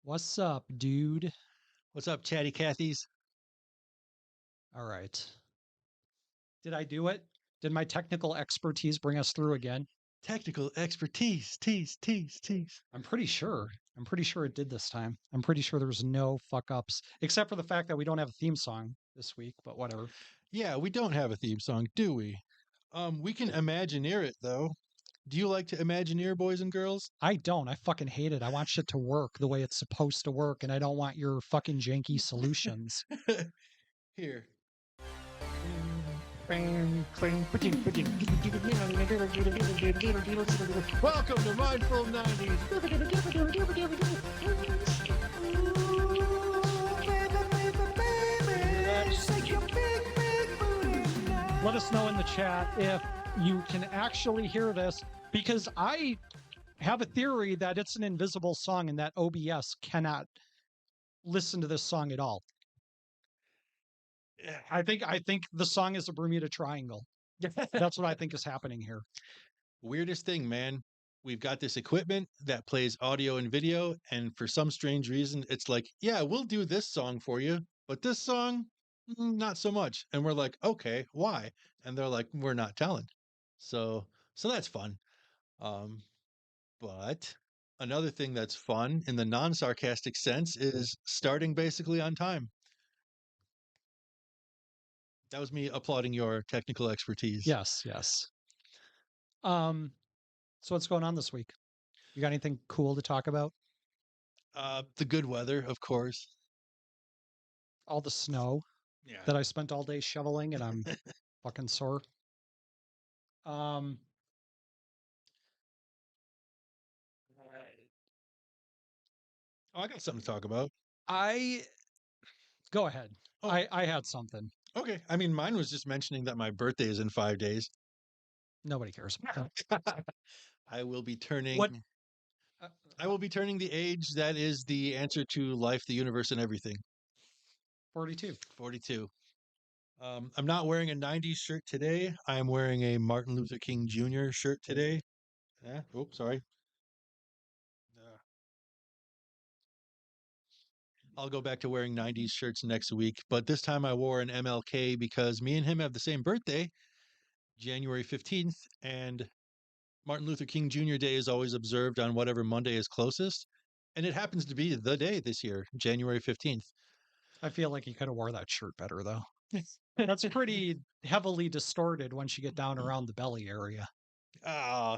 What's up, dude? What's up, chatty Cathy's? All right. Did I do it? Did my technical expertise bring us through again? Technical expertise, tease. I'm pretty sure. I'm pretty sure it did this time. I'm pretty sure there's no fuck ups, except for the fact that we don't have a theme song this week, but whatever. Yeah, we don't have a theme song, do we? We can Imagineer it, though. Do you like to Imagineer, boys and girls? I don't. I fucking hate it. I want shit to work the way it's supposed to work, and I don't want your fucking janky solutions. Here. Welcome to Mindful 90s. Let us know in the chat if you can actually hear this, because I have a theory that it's an invisible song and that OBS cannot listen to this song at all. I think the song is a Bermuda Triangle. That's what I think is happening here. Weirdest thing, man. We've got this equipment that plays audio and video, and for some strange reason, it's like, yeah, we'll do this song for you, but this song, not so much. And we're like, okay, why? And they're like, we're not telling. So that's fun. But another thing that's fun in the non-sarcastic sense is starting basically on time. That was me applauding your technical expertise. Yes. So what's going on this week? You got anything cool to talk about? The good weather, of course. All the snow Yeah. that I spent all day shoveling, and I'm fucking sore. Oh, I got something to talk about. Go ahead. Oh. I had something. Okay. I mean, mine was just mentioning that my birthday is in 5 days. Nobody cares. I will be turning. What? I will be turning the age that is the answer to life, the universe, and everything. 42. 42. I'm not wearing a 90s shirt today. I am wearing a Martin Luther King Jr. shirt today. Oops, sorry. I'll go back to wearing 90s shirts next week, but this time I wore an MLK because me and him have the same birthday, January 15th, and Martin Luther King Jr. Day is always observed on whatever Monday is closest, and it happens to be the day this year, January 15th. I feel like you could have wore that shirt better, though. That's pretty heavily distorted once you get down around the belly area.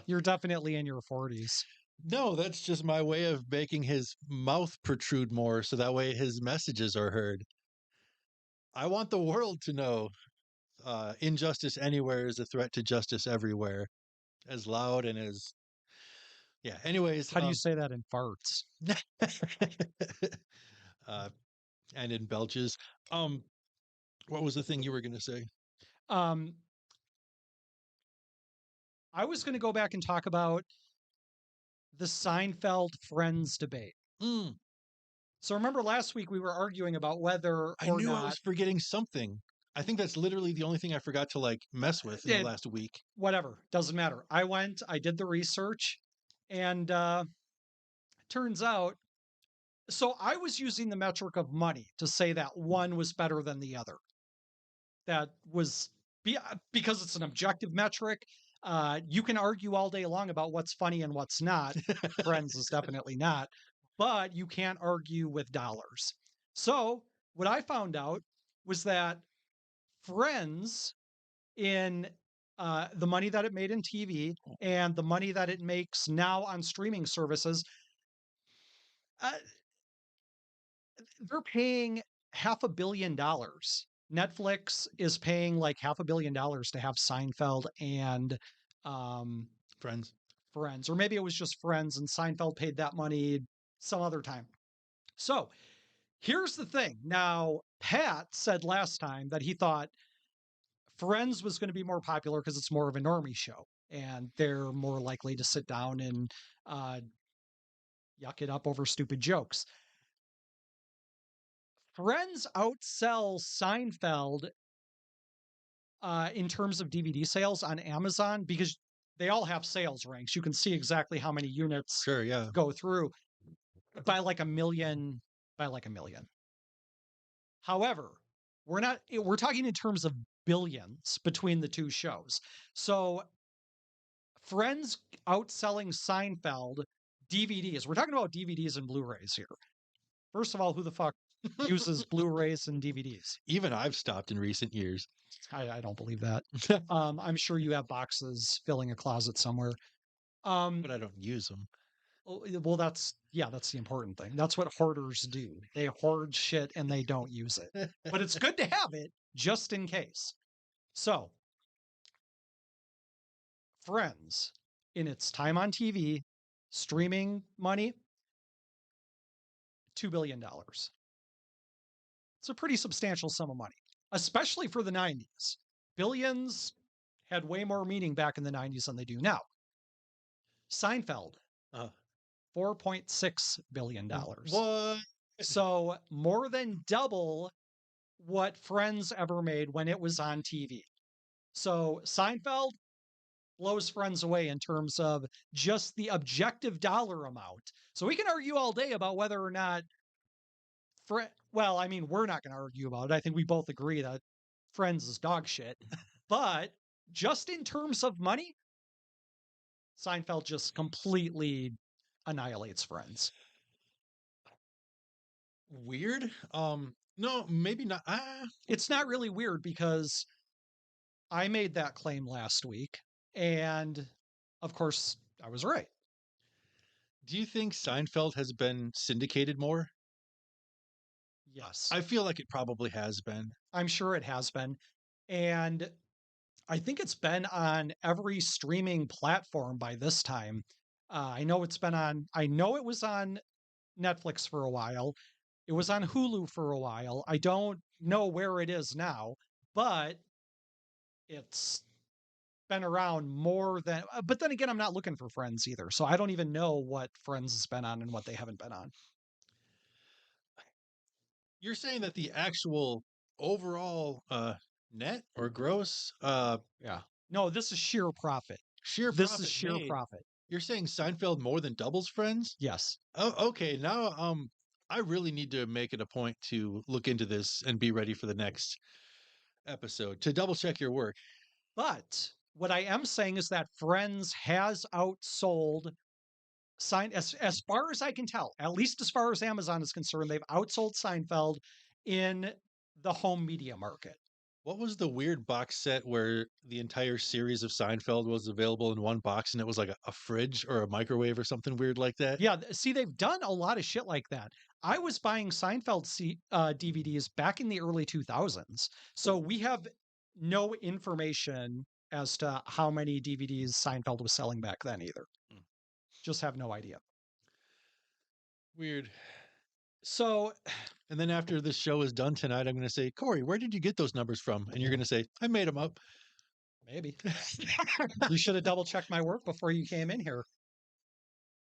You're definitely in your 40s. No, that's just my way of making his mouth protrude more so that way his messages are heard. I want the world to know injustice anywhere is a threat to justice everywhere. As loud and as... Yeah, anyways. How do you say that in farts? And in belches. What was the thing you were going to say? I was going to go back and talk about the Seinfeld Friends debate. So remember last week we were arguing about whether or I knew not... I was forgetting something. I think that's literally the only thing I forgot to like mess with in the last week. Whatever, doesn't matter. I did the research, and turns out, so I was using the metric of money to say that one was better than the other. That was because it's an objective metric. You can argue all day long about what's funny and what's not. Friends is definitely not, but you can't argue with dollars. So what I found out was that Friends, in the money that it made in TV and the money that it makes now on streaming services, they're paying $500 million. Netflix is paying like $500 million to have Seinfeld and Friends, or maybe it was just Friends and Seinfeld paid that money some other time. So here's the thing. Now, Pat said last time that he thought Friends was going to be more popular because it's more of a normie show and they're more likely to sit down and yuck it up over stupid jokes. Friends outsells Seinfeld in terms of DVD sales on Amazon because they all have sales ranks. You can see exactly how many units go through. by like a million, by like a million. However, we're talking in terms of billions between the two shows. So Friends outselling Seinfeld DVDs. We're talking about DVDs and Blu-rays here. First of all, who the fuck uses Blu-rays and DVDs? Even I've stopped in recent years. I don't believe that. I'm sure you have boxes filling a closet somewhere. But I don't use them. Well, that's the important thing. That's what hoarders do. They hoard shit and they don't use it. But it's good to have it just in case. So, Friends, in its time on TV, streaming money, $2 billion. It's a pretty substantial sum of money, especially for the 90s. Billions had way more meaning back in the 90s than they do now. Seinfeld, Uh, $4.6 billion. what? So more than double what Friends ever made when it was on TV. So Seinfeld blows Friends away in terms of just the objective dollar amount. So we can argue all day about whether or not well, I mean, we're not going to argue about it. I think we both agree that Friends is dog shit. But just in terms of money, Seinfeld just completely annihilates Friends. Weird. No, maybe not. It's not really weird because I made that claim last week, and of course, I was right. Do you think Seinfeld has been syndicated more? Yes. I feel like it probably has been. I'm sure it has been. And I think it's been on every streaming platform by this time. I know it was on Netflix for a while. It was on Hulu for a while. I don't know where it is now, but it's been around more than, but then again, I'm not looking for Friends either. So I don't even know what Friends has been on and what they haven't been on. You're saying that the actual overall net or gross Yeah. No, this is sheer profit. sheer This is profit sheer made. profit. You're saying Seinfeld more than doubles Friends? Yes. Oh, okay. Now I really need to make it a point to look into this and be ready for the next episode to double check your work. But what I am saying is that Friends has outsold as far as I can tell, at least as far as Amazon is concerned, they've outsold Seinfeld in the home media market. What was the weird box set where the entire series of Seinfeld was available in one box and it was like a fridge or a microwave or something weird like that? Yeah, see, they've done a lot of shit like that. I was buying Seinfeld DVDs back in the early 2000s, so we have no information as to how many DVDs Seinfeld was selling back then either. Just have no idea. Weird. So, And then after this show is done tonight, I'm going to say, Corey, where did you get those numbers from? And you're going to say, I made them up. maybe you should have double checked my work before you came in here.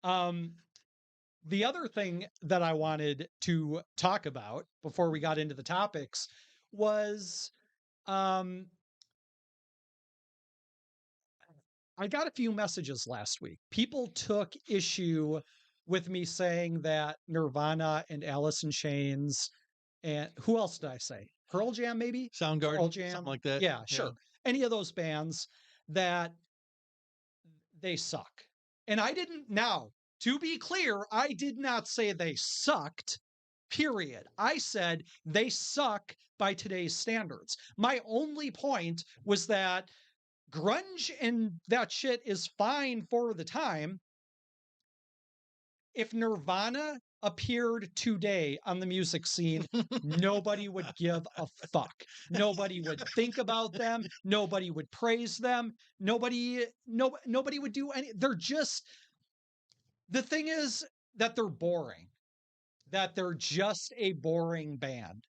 The other thing that I wanted to talk about before we got into the topics was I got a few messages last week. People took issue with me saying that Nirvana and Alice in Chains and who else did I say? Pearl Jam, maybe? Soundgarden, Pearl Jam. something like that. Yeah, sure. Any of those bands that they suck. And I didn't, now, to be clear, I did not say they sucked, period. I said they suck by today's standards. My only point was that grunge and that shit is fine for the time. If Nirvana appeared today on the music scene, nobody would give a fuck. Nobody would think about them. Nobody would praise them. Nobody would do any. They're just, the thing is that they're boring, that they're just a boring band,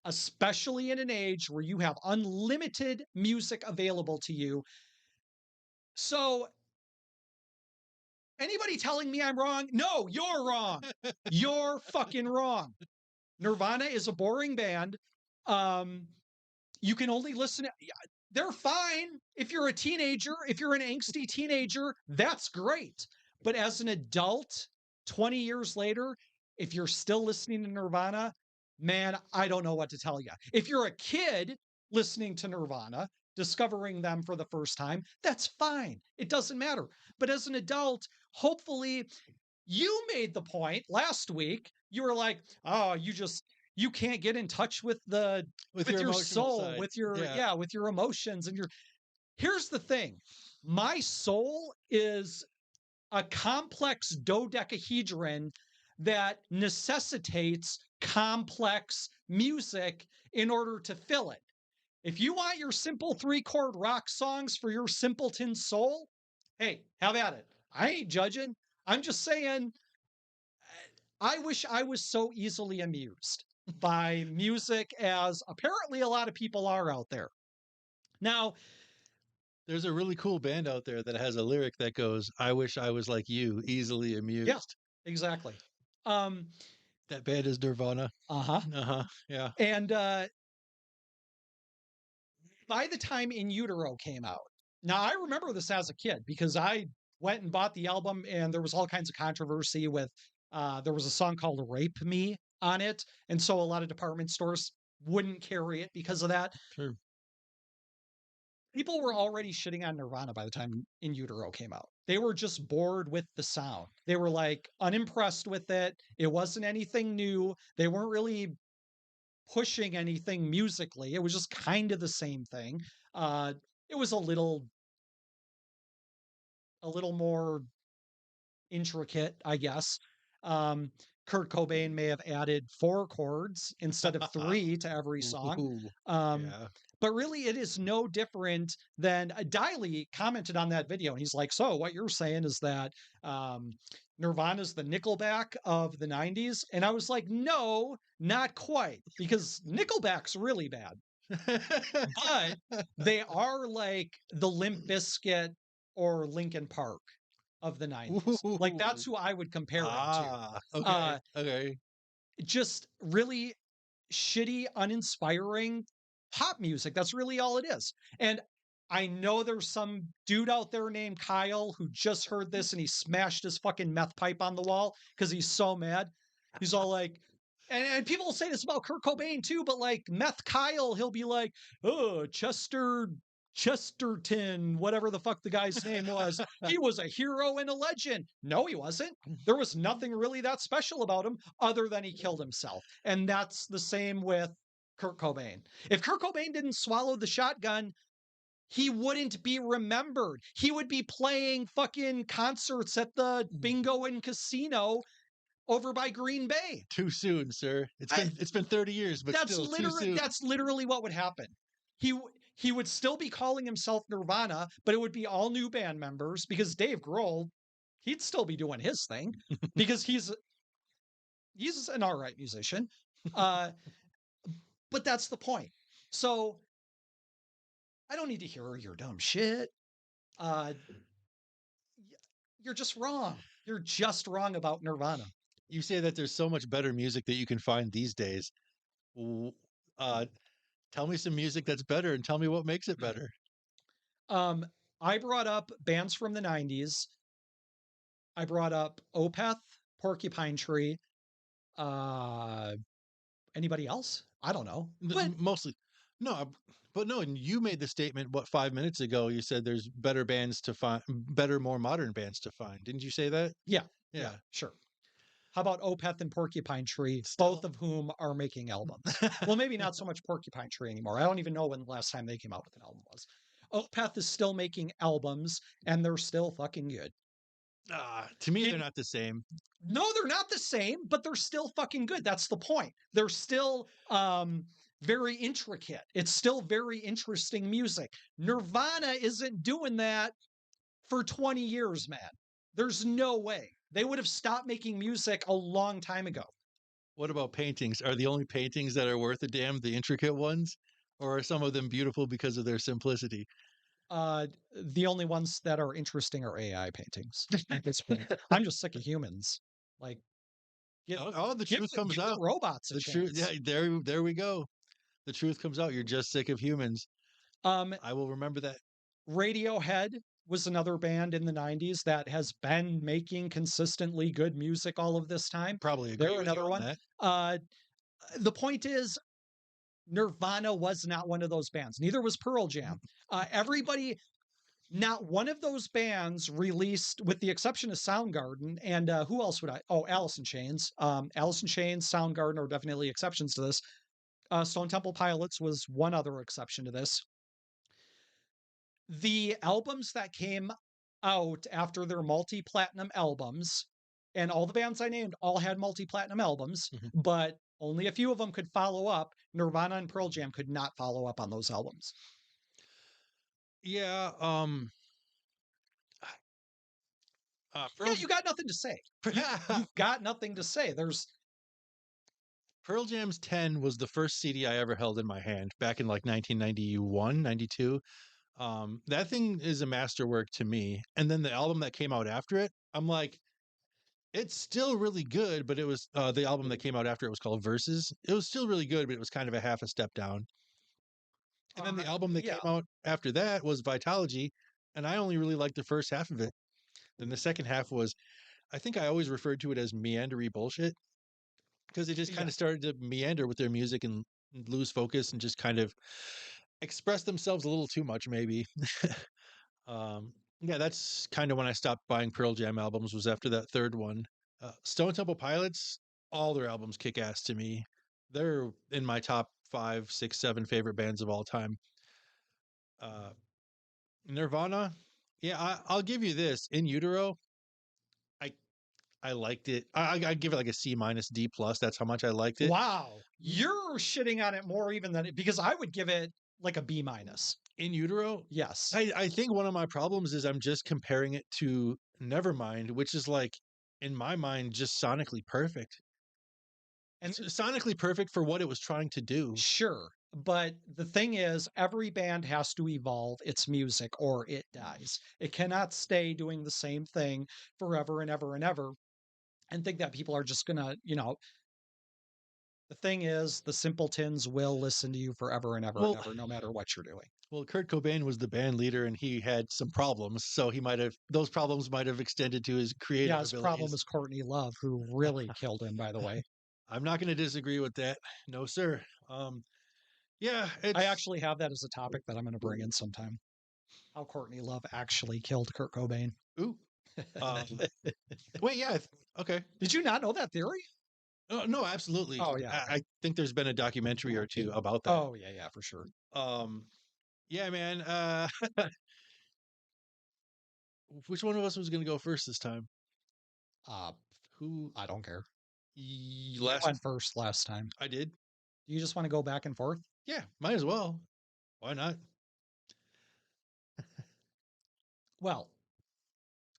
especially in an age where you have unlimited music available to you. So anybody telling me I'm wrong? No, you're wrong. You're fucking wrong. Nirvana is a boring band. You can only listen. They're fine if you're a teenager. If you're an angsty teenager, that's great. But as an adult, 20 years later, if you're still listening to Nirvana, man, I don't know what to tell you. If you're a kid listening to Nirvana, discovering them for the first time, that's fine. It doesn't matter. But as an adult, hopefully you made the point last week. You were like, "Oh, you can't get in touch With with your your emotional soul, side. with your Yeah. yeah, with your emotions and your." Here's the thing. My soul is a complex dodecahedron that necessitates complex music in order to fill it. If you want your simple 3-chord rock songs for your simpleton soul, hey, have at it. I ain't judging. I'm just saying, I wish I was so easily amused by music as apparently a lot of people are out there. Now, There's a really cool band out there that has a lyric that goes, "I wish I was like you, easily yeah, amused." exactly. Um, That band is Nirvana. uh-huh. Uh-huh. Yeah. And by the time In Utero came out, now I remember this as a kid because I went and bought the album and there was all kinds of controversy with there was a song called Rape Me on it. And so a lot of department stores wouldn't carry it because of that. Sure. People were already shitting on Nirvana by the time In Utero came out. They were just bored with the sound. They were like unimpressed with it. It wasn't anything new. They weren't really pushing anything musically. It was just kind of the same thing. Uh, it was a little more intricate, I guess. Um, Kurt Cobain may have added 4 chords instead of 3 to every song. Ooh, Um, yeah. but really, it is no different than Diley commented on that video, and he's like, "So, what you're saying is that um, Nirvana's the Nickelback of the '90s?" And I was like, "No, not quite, because Nickelback's really bad, but they are like the Limp Bizkit or Linkin Park of the '90s. Like that's Ooh. who I would compare it to. Ah, okay. Uh, Okay. just really shitty, uninspiring pop music. That's really all it is. And I know there's some dude out there named Kyle who just heard this and he smashed his fucking meth pipe on the wall because he's so mad. He's all like, and people will say this about Kurt Cobain too, but like Meth Kyle, he'll be like, oh, Chesterton, whatever the fuck the guy's name was. He was a hero and a legend. No, he wasn't. There was nothing really that special about him other than he killed himself. And that's the same with Kurt Cobain. If Kurt Cobain didn't swallow the shotgun, he wouldn't be remembered. He would be playing fucking concerts at the bingo and casino over by Green Bay. Too soon, sir. It's been 30 years, but still too soon. That's literally what would happen. He he would still be calling himself Nirvana, but it would be all new band members because Dave Grohl, he'd still be doing his thing because he's an all right musician. Uh, but that's the point. So I don't need to hear your dumb shit. Uh, you're just wrong. You're just wrong about Nirvana. You say that there's so much better music that you can find these days. W- Uh, tell me some music that's better and tell me what makes it better. Um, I brought up bands from the '90s. I brought up Opeth, Porcupine Tree. Uh, anybody else? I don't know. But Mostly, no, but no. And you made the statement what 5 minutes ago. You said there's better bands to find, better, more modern bands to find. Didn't you say that? yeah, Yeah. sure. How about Opeth and Porcupine Tree, both Still. of whom are making albums? Well, maybe not so much Porcupine Tree anymore. I don't even know when the last time they came out with an album was. Opeth is still making albums, and they're still fucking good. To me, they're In not the same. No, they're not the same, but they're still fucking good. That's the point. They're still very intricate. It's still very interesting music. Nirvana isn't doing that for 20 years, man. There's no way. They would have stopped making music a long time ago. What about paintings? Are the only paintings that are worth a damn the intricate ones? Or are some of them beautiful because of their simplicity? The only ones that are interesting are AI paintings at this point. I'm just sick of humans. Like, give Oh, the truth comes give the out. robots a The truth, yeah, chance. there we go. The truth comes out. You're just sick of humans. Um, I will remember that. Radiohead was another band in the 90s that has been making consistently good music all of this time. Probably agree They're with you another on one. that. Uh, the point is, Nirvana was not one of those bands. Neither was Pearl Jam. Everybody, not one of those bands released, with the exception of Soundgarden, and who else would I? Oh, Alice in Chains. Alice in Chains, Soundgarden are definitely exceptions to this. Stone Temple Pilots was one other exception to this. The albums that came out after their multi-platinum albums, and all the bands I named all had multi-platinum albums, Mhm. but only a few of them could follow up. Nirvana and Pearl Jam could not follow up on those albums. Yeah, Yeah, Pearl you got nothing to say. You've got nothing to say. There's Pearl Jam's 10 was the first CD I ever held in my hand back in like 1991, 92. That thing is a masterwork to me. And then the album that came out after it, I'm like, it's still really good, but it was the album that came out after it was called Verses. It was still really good, but it was kind of a half a step down. And then the album that yeah, came out after that was Vitology, and I only really liked the first half of it. Then the second half was, I think I always referred to it as meandery bullshit because it just kind yeah. of started to meander with their music and lose focus and just kind of express themselves a little too much, maybe. Yeah, that's kind of when I stopped buying Pearl Jam albums, was after that third one. Stone Temple Pilots, all their albums kick ass to me. They're in my top 5, 6, 7 favorite bands of all time. Uh, Nirvana, yeah, I'll give you this. In Utero, I I liked it. I give it like a C minus D plus. That's how much I liked it. Wow, you're shitting on it more even than it, because I would give it like a B minus. In Utero, Yes, I think one of my problems is I'm just comparing it to Nevermind, which is like in my mind just sonically perfect. and It's sonically perfect for what it was trying to do. sure, but the thing is, every band has to evolve its music or it dies. It cannot stay doing the same thing forever and ever and ever and think that people are just gonna, the thing is, the simpletons will listen to you forever and ever and Well, ever, no matter what you're doing. well, Kurt Cobain was the band leader and he had some problems, so he might have those problems might have extended to his Yeah, creative his problem abilities. is Courtney Love, who really killed him, by the way. I'm not going to disagree with that. No, sir. Yeah, I it's actually have that as a topic that I'm going to bring in sometime. How Courtney Love actually killed Kurt Cobain. ooh. Um, wait, yeah, okay. Did you not know that theory? No, absolutely. Oh yeah, okay. I think there's been a documentary or two about that. Oh yeah, for sure. Um, yeah, man. Which one of us was going to go first this time? Uh, Who I don't care. You last? went first last time. I did. Do you just want to go back and forth? Yeah, might as well. Why not? Well,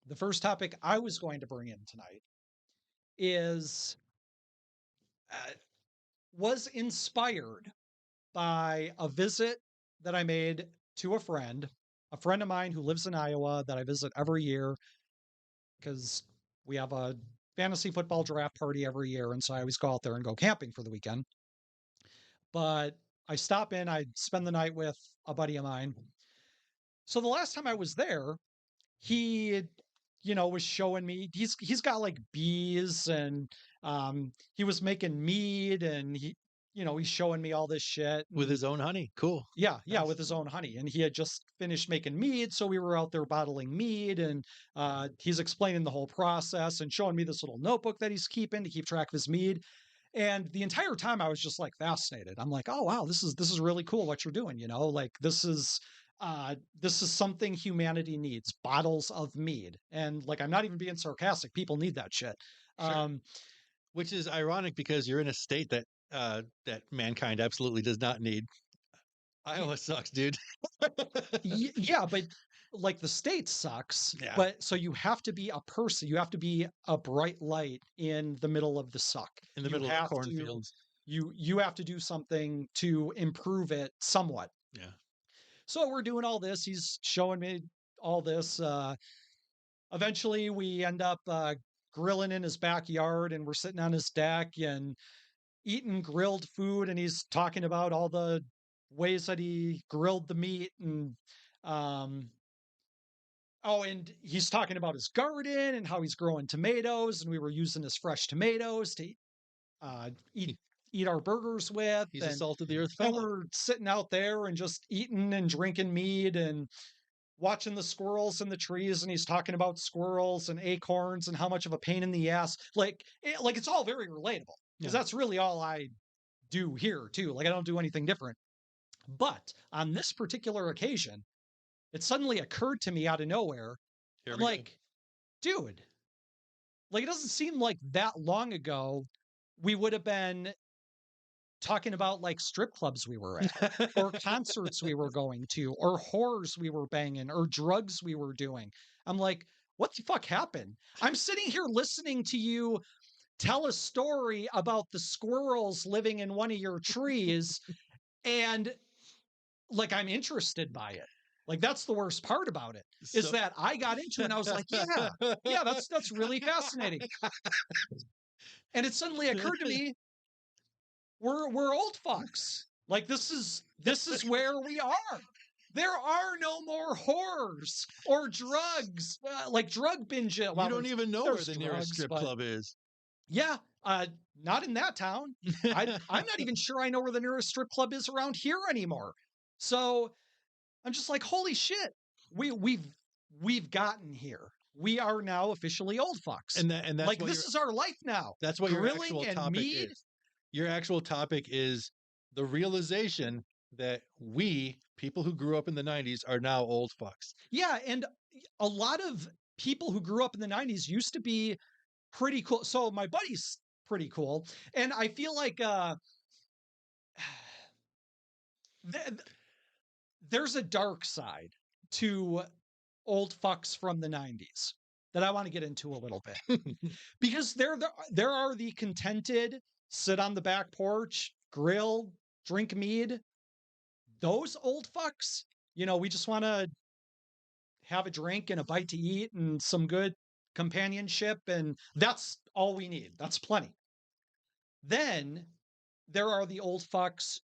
the first topic I was going to bring in tonight is uh, was inspired by a visit that I made to a friend of mine who lives in Iowa that I visit every year because we have a fantasy football draft party every year. And so I always go out there and go camping for the weekend. But I stop in, I spend the night with a buddy of mine. So the last time I was there, he was showing me he's got like bees, and he was making mead, and he's showing me all this shit, With and his own honey. Cool. yeah, Nice. with his own honey. And he had just finished making mead, so we were out there bottling mead, and he's explaining the whole process and showing me this little notebook that he's keeping to keep track of his mead. And the entire time I was just like fascinated. I'm like, oh wow, this is really cool what you're doing, like this is something humanity needs, bottles of mead. And like, I'm not even being sarcastic, people need that shit. Sure. um Which is ironic because you're in a state that that mankind absolutely does not need. Iowa sucks, dude. yeah, but like, the state sucks, Yeah, but so you have to be a person, you have to be a bright light in the middle of the suck. in the You middle of the have to cornfields. you have to do something to improve it somewhat. Yeah. So we're doing all this, he's showing me all this. Eventually we end up grilling in his backyard, and we're sitting on his deck and eating grilled food, and he's talking about all the ways that he grilled the meat. And um Oh, and he's talking about his garden and how he's growing tomatoes, and we were using his fresh tomatoes to eat He- eat our burgers with, He's a salt of the earth and fellow. we're sitting out there and just eating and drinking mead and watching the squirrels in the trees, and he's talking about squirrels and acorns and how much of a pain in the ass. Like it's all very relatable because Yeah. that's really all I do here too. Like I don't do anything different. But on this particular occasion, it suddenly occurred to me out of nowhere. Here I'm we go. like, dude, like it doesn't seem like that long ago we would have been talking about like strip clubs we were at or concerts we were going to or whores we were banging or drugs we were doing. I'm like, what the fuck happened? I'm sitting here listening to you tell a story about the squirrels living in one of your trees and like I'm interested by it. Like that's the worst part about it is So that I got into it and I was like, yeah, that's really fascinating. And it suddenly occurred to me, we're old fucks. Like this is where we are. There are no more whores or drugs, like drug binge. you Well, don't even know where there's the nearest drugs, strip but club is. yeah, not in that town. I'm not even sure I know where the nearest strip club is around here anymore. So I'm just like, holy shit, we've gotten here. We are now officially old fucks. And that's Like what this is our life now. your Grilling actual and topic mead. is. Your actual topic is the realization that we, people who grew up in the 90s, are now old fucks. Yeah, and a lot of people who grew up in the 90s used to be pretty cool. So my buddy's pretty cool, and I feel like th- there's a dark side to old fucks from the 90s that I want to get into a little bit because there are the contented sit on the back porch, grill, drink mead. Those old fucks, we just want to have a drink and a bite to eat and some good companionship, and that's all we need. That's plenty. Then there are the old fucks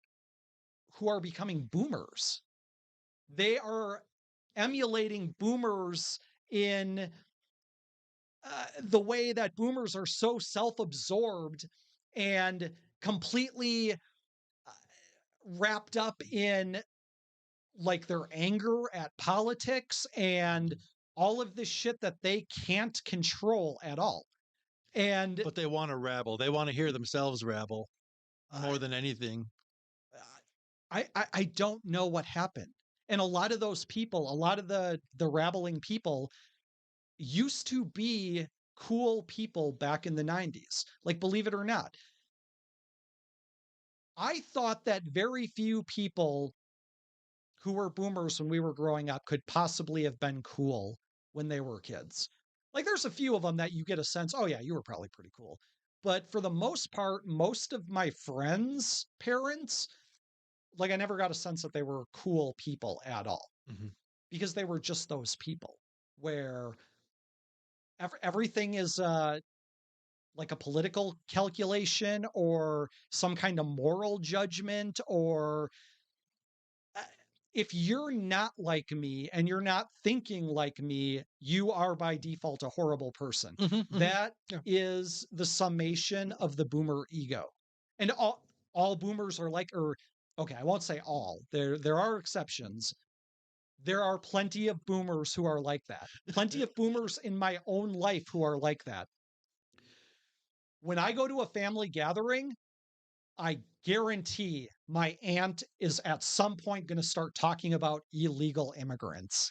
who are becoming boomers. They are emulating boomers in the way that boomers are so self-absorbed and completely wrapped up in like their anger at politics and all of this shit that they can't control at all. And But they want to rabble. They want to hear themselves rabble uh, more than anything. I don't know what happened. And a lot of those people, a lot of the rabbling people used to be cool people back in the 90s. Like believe it or not, I thought that very few people who were boomers when we were growing up could possibly have been cool when they were kids. Like there's a few of them that you get a sense, oh yeah, you were probably pretty cool. But for the most part, most of my friends' parents, like I never got a sense that they were cool people at all Mm-hmm. because they were just those people where everything is like a political calculation or some kind of moral judgment or uh, if you're not like me and you're not thinking like me, you are by default a horrible person. Mm-hmm, mm-hmm. That Yeah. is the summation of the boomer ego. And all boomers are like, or okay, I won't say all. There are exceptions. There are plenty of boomers who are like that. Plenty of boomers in my own life who are like that. When I go to a family gathering, I guarantee my aunt is at some point going to start talking about illegal immigrants.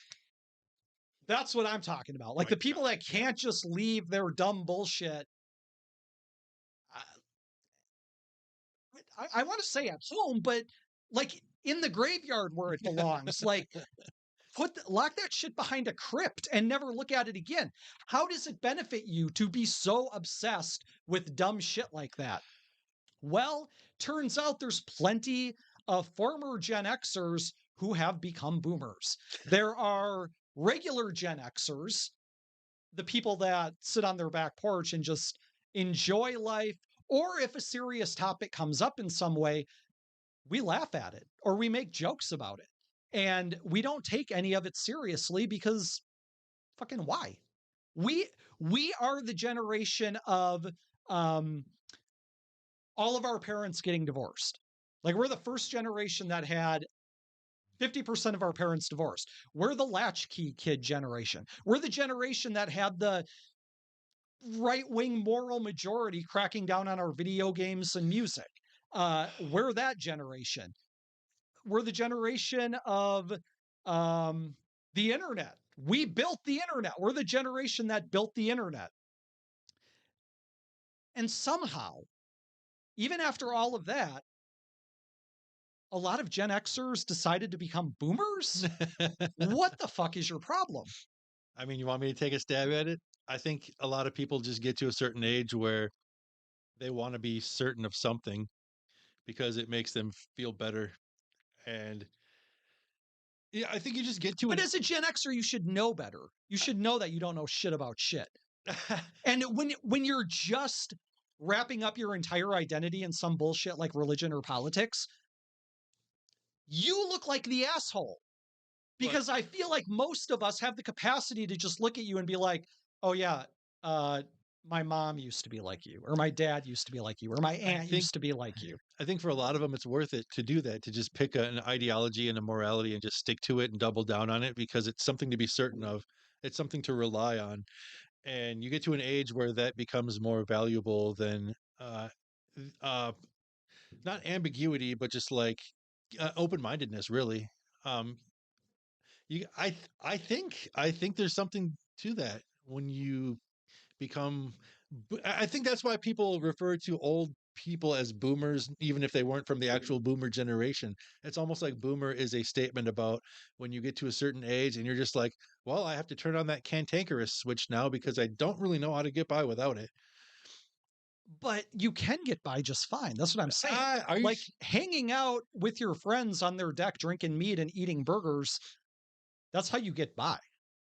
That's what I'm talking about. Like My the people God. that can't just leave their dumb bullshit. I want to say at home, but like in the graveyard where it belongs. Like lock that shit behind a crypt and never look at it again. How does it benefit you to be so obsessed with dumb shit like that? Well, turns out there's plenty of former Gen Xers who have become boomers. There are regular Gen Xers, the people that sit on their back porch and just enjoy life, or if a serious topic comes up in some way, we laugh at it or we make jokes about it. And we don't take any of it seriously because Fucking why? We we are the generation of um all of our parents getting divorced. Like we're the first generation that had 50% of our parents divorced. We're the latchkey kid generation. We're the generation that had the right wing moral majority cracking down on our video games and music. We're that generation. We're the generation of um, the internet. We built the internet. We're the generation that built the internet. And somehow, even after all of that, a lot of Gen Xers decided to become boomers. What the fuck is your problem? I mean, you want me to take a stab at it? I think a lot of people just get to a certain age where they want to be certain of something because it makes them feel better. And yeah, I think you just get to But an as a Gen Xer, you should know better. You should know that you don't know shit about shit. And when you're just wrapping up your entire identity in some bullshit like religion or politics, you look like the asshole. But Because I feel like most of us have the capacity to just look at you and be like, "Oh yeah, uh, my mom used to be like you, or my dad used to be like you, or my I aunt think used to be like you." I think for a lot of them, it's worth it to do that, to just pick an ideology and a morality and just stick to it and double down on it because it's something to be certain of. It's something to rely on. And you get to an age where that becomes more valuable than uh, not ambiguity, but just like open-mindedness, really. Um, I think there's something to that when you become. I think that's why people refer to old people as boomers, even if they weren't from the actual boomer generation. It's almost like boomer is a statement about when you get to a certain age and you're just like, well, I have to turn on that cantankerous switch now because I don't really know how to get by without it. But you can get by just fine. That's what I'm saying. Are you? Like hanging out with your friends on their deck, drinking meat and eating burgers, that's how you get by.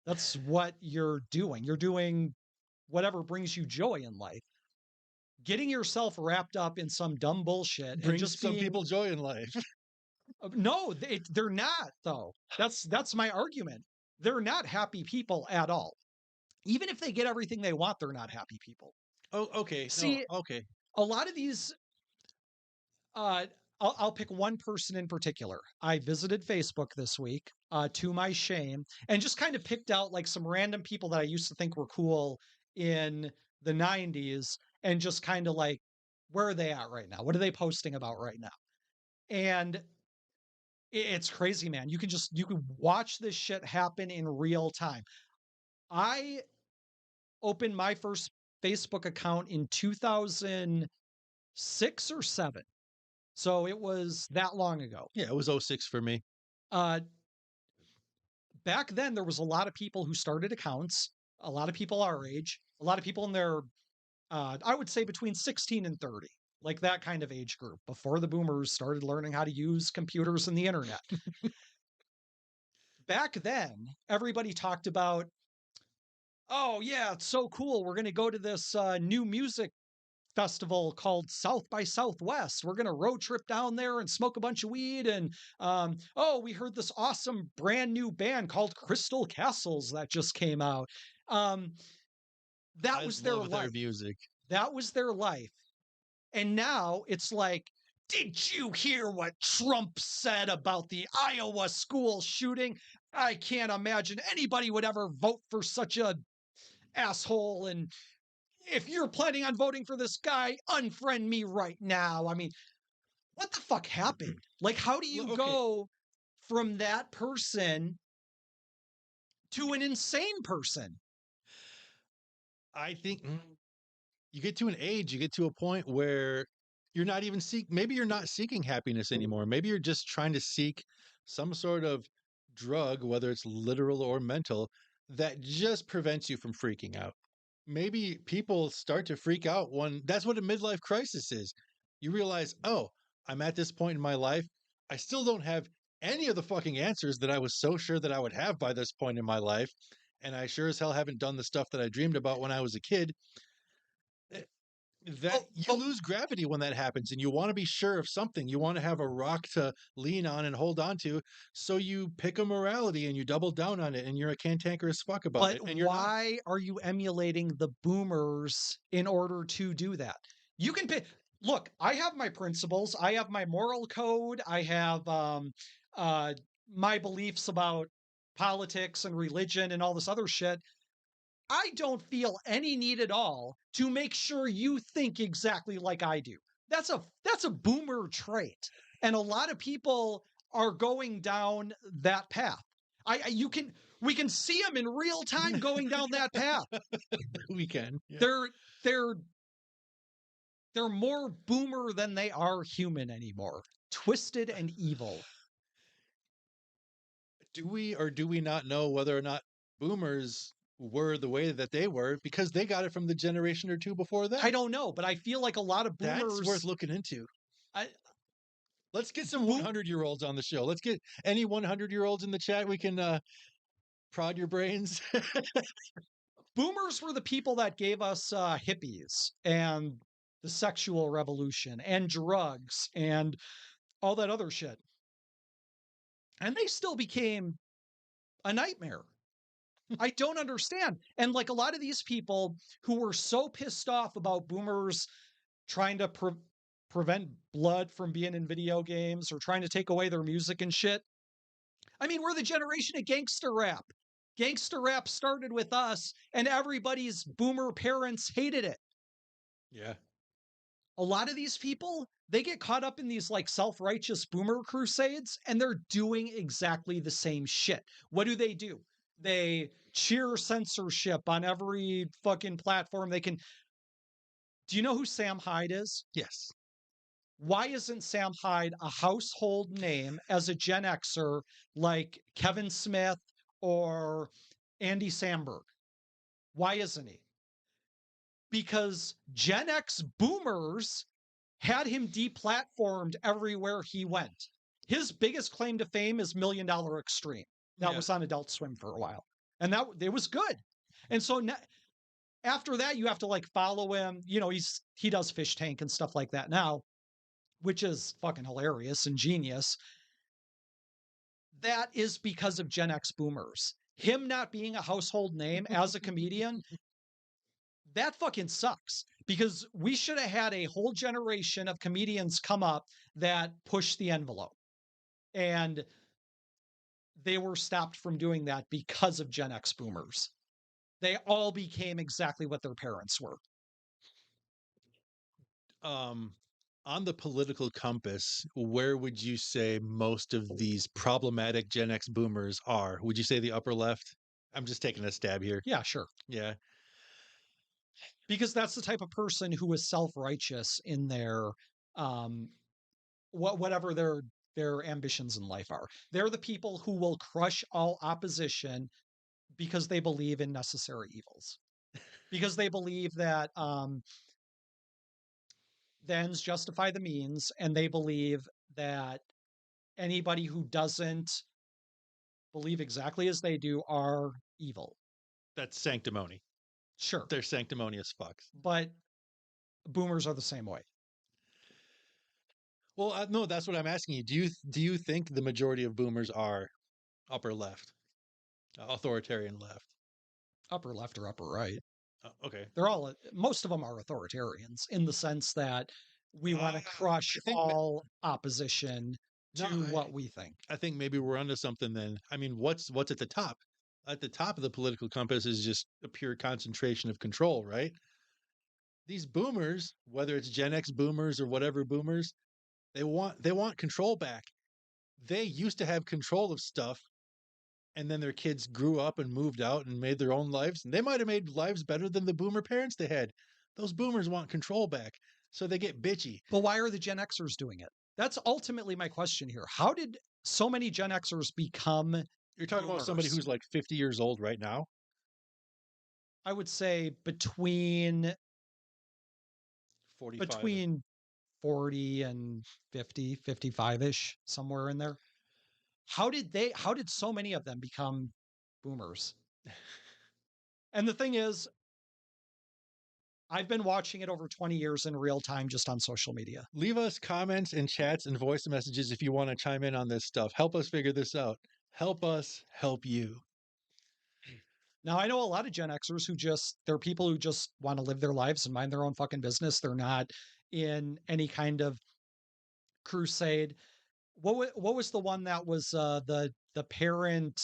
That's what you're doing. You're doing whatever brings you joy in life. Getting yourself wrapped up in some dumb bullshit and Brings just some being people joy in life. no, they're not though. That's my argument. They're not happy people at all. Even if they get everything they want, they're not happy people. Oh, okay. No, See, okay. a lot of these uh I'll pick one person in particular. I visited Facebook this week, to my shame, and just kind of picked out like some random people that I used to think were cool in the 90s and just kind of like, where are they at right now? What are they posting about right now? And it's crazy, man. You can watch this shit happen in real time. I opened my first Facebook account in 2006 or 7. So it was that long ago. Yeah, it was '06 for me. Uh Back then there was a lot of people who started accounts, a lot of people our age, a lot of people in their I would say between 16 and 30. Like that kind of age group before the boomers started learning how to use computers and the internet. Back then, everybody talked about, oh yeah, it's so cool. We're going to go to this new music festival called South by Southwest. We're going to road trip down there and smoke a bunch of weed. And oh, we heard this awesome brand new band called Crystal Castles that just came out. Um, that I was their love their life. music. That was their life. And now it's like, did you hear what Trump said about the Iowa school shooting? I can't imagine anybody would ever vote for such a asshole. And if you're planning on voting for this guy, unfriend me right now. I mean, what the fuck happened? Like, how do you Okay, go from that person to an insane person? I think you get to an age, you get to a point where you're not even maybe you're not seeking happiness anymore. Maybe you're just trying to seek some sort of drug, whether it's literal or mental, that just prevents you from freaking out. Maybe people start to freak out when that's what a midlife crisis is. You realize, oh, I'm at this point in my life. I still don't have any of the fucking answers that I was so sure that I would have by this point in my life. And I sure as hell haven't done the stuff that I dreamed about when I was a kid. That Oh, you but lose gravity when that happens, and you want to be sure of something. You want to have a rock to lean on and hold on to. So you pick a morality and you double down on it, and you're a cantankerous fuck about but it. And you're not. why are you emulating the boomers in order to do that? You can pick. Look, I have my principles. I have my moral code. I have uh, my beliefs about politics and religion and all this other shit. I don't feel any need at all to make sure you think exactly like I do. That's a boomer trait. And a lot of people are going down that path. You can we can see them in real time going down that path. We can. Yeah. They're they're they're more boomer than they are human anymore. Twisted and evil. Do we or do we not know whether or not boomers were the way that they were because they got it from the generation or two before I them? don't know, but I feel like a lot of That's worth boomers looking into. I, Let's get some boom, 100-year-olds on the show. Let's get any 100-year-olds in the chat. We can prod your brains. boomers were the people that gave us hippies and the sexual revolution and drugs and all that other shit. And they still became a nightmare. I don't understand. And like a lot of these people who were so pissed off about boomers trying to prevent blood from being in video games or trying to take away their music and shit. I mean, we're the generation of gangster rap. Gangster rap started with us, and everybody's boomer parents hated it. Yeah. A lot of these people, they get caught up in these like self-righteous boomer crusades, and they're doing exactly the same shit. What do? They cheer censorship on every fucking platform they can. Do you know who Sam Hyde is? Yes. Why isn't Sam Hyde a household name as a Gen Xer like Kevin Smith or Andy Samberg? Why isn't he? Because Gen X boomers had him deplatformed everywhere he went. His biggest claim to fame is $1 Million Extreme. That Yeah. was on Adult Swim for a while. And that it was good. And so after that, you have to like follow him. You know, he does Fish Tank and stuff like that now, which is fucking hilarious and genius. That is because of Gen X boomers. Him not being a household name as a comedian, that fucking sucks because we should have had a whole generation of comedians come up that push the envelope. And they were stopped from doing that because of Gen X boomers. They all became exactly what their parents were. On the political compass, where would you say most of these problematic Gen X boomers are? Would you say the upper left? I'm just taking a stab here. Yeah, sure. Yeah. Because that's the type of person who is self-righteous in their um whatever their ambitions in life are. They're the people who will crush all opposition because they believe in necessary evils. Because they believe that the ends justify the means, and they believe that anybody who doesn't believe exactly as they do are evil. That's sanctimony. Sure. They're sanctimonious fucks. But boomers are the same way. Well, no, that's what I'm asking you. Do you think the majority of boomers are upper left, authoritarian left? Upper left or upper right. Okay. They're all most of them are authoritarians in the sense that we want to crush I think all opposition no, to what we think. I think maybe we're onto something then. I mean, what's at the top? At the top of the political compass is just a pure concentration of control, right? These boomers, whether it's Gen X boomers or whatever boomers, they want control back. They used to have control of stuff, and then their kids grew up and moved out and made their own lives, and they might have made lives better than the boomer parents they had. Those boomers want control back, so they get bitchy. But why are the Gen Xers doing it? That's ultimately my question here. How did so many Gen Xers become You're talking about somebody boomers? who's like 50 years old right now. I would say between 45. between 40 and 50, 55-ish, somewhere in there. How did so many of them become boomers? And the thing is, I've been watching it over 20 years in real time just on social media. Leave us comments and chats and voice messages if you want to chime in on this stuff. Help us figure this out. Help us help you. Now, I know a lot of Gen Xers who they're people who just want to live their lives and mind their own fucking business. They're not in any kind of crusade. What was the one that was the parent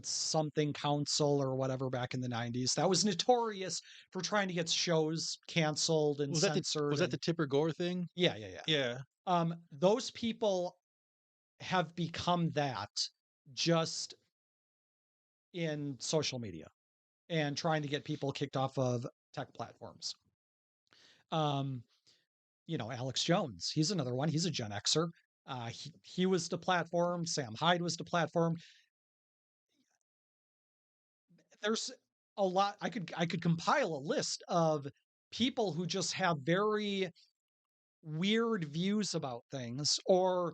something council or whatever back in the 90s that was notorious for trying to get shows canceled and censored? Was that the Tipper Gore thing? Yeah, yeah, yeah. Yeah. Those people have become that just in social media and trying to get people kicked off of tech platforms. Alex Jones, he's another one. He's a Gen Xer. He was deplatformed. Sam Hyde was deplatformed. There's a lot. I could compile a list of people who just have very weird views about things or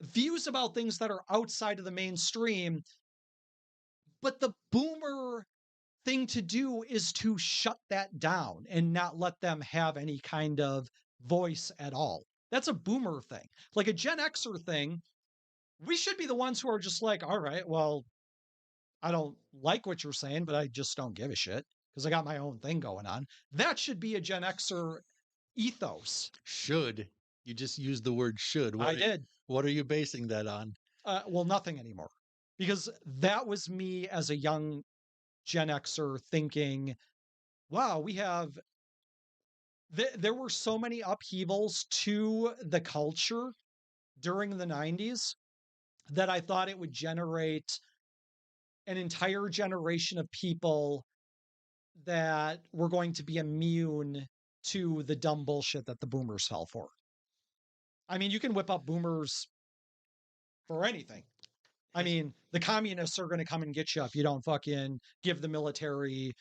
views about things that are outside of the mainstream. But the boomer thing to do is to shut that down and not let them have any kind of voice at all. That's a boomer thing. Like a Gen Xer thing, we should be the ones who are just like, all right, well, I don't like what you're saying, but I just don't give a shit because I got my own thing going on. That should be a Gen Xer ethos. Should. You just used the word should. I did. What are you basing that on? Well, nothing anymore. Because that was me as a young Gen Xer thinking, wow, there were so many upheavals to the culture during the 90s that I thought it would generate an entire generation of people that were going to be immune to the dumb bullshit that the boomers fell for. I mean, you can whip up boomers for anything. I mean, the communists are going to come and get you if you don't fucking give the military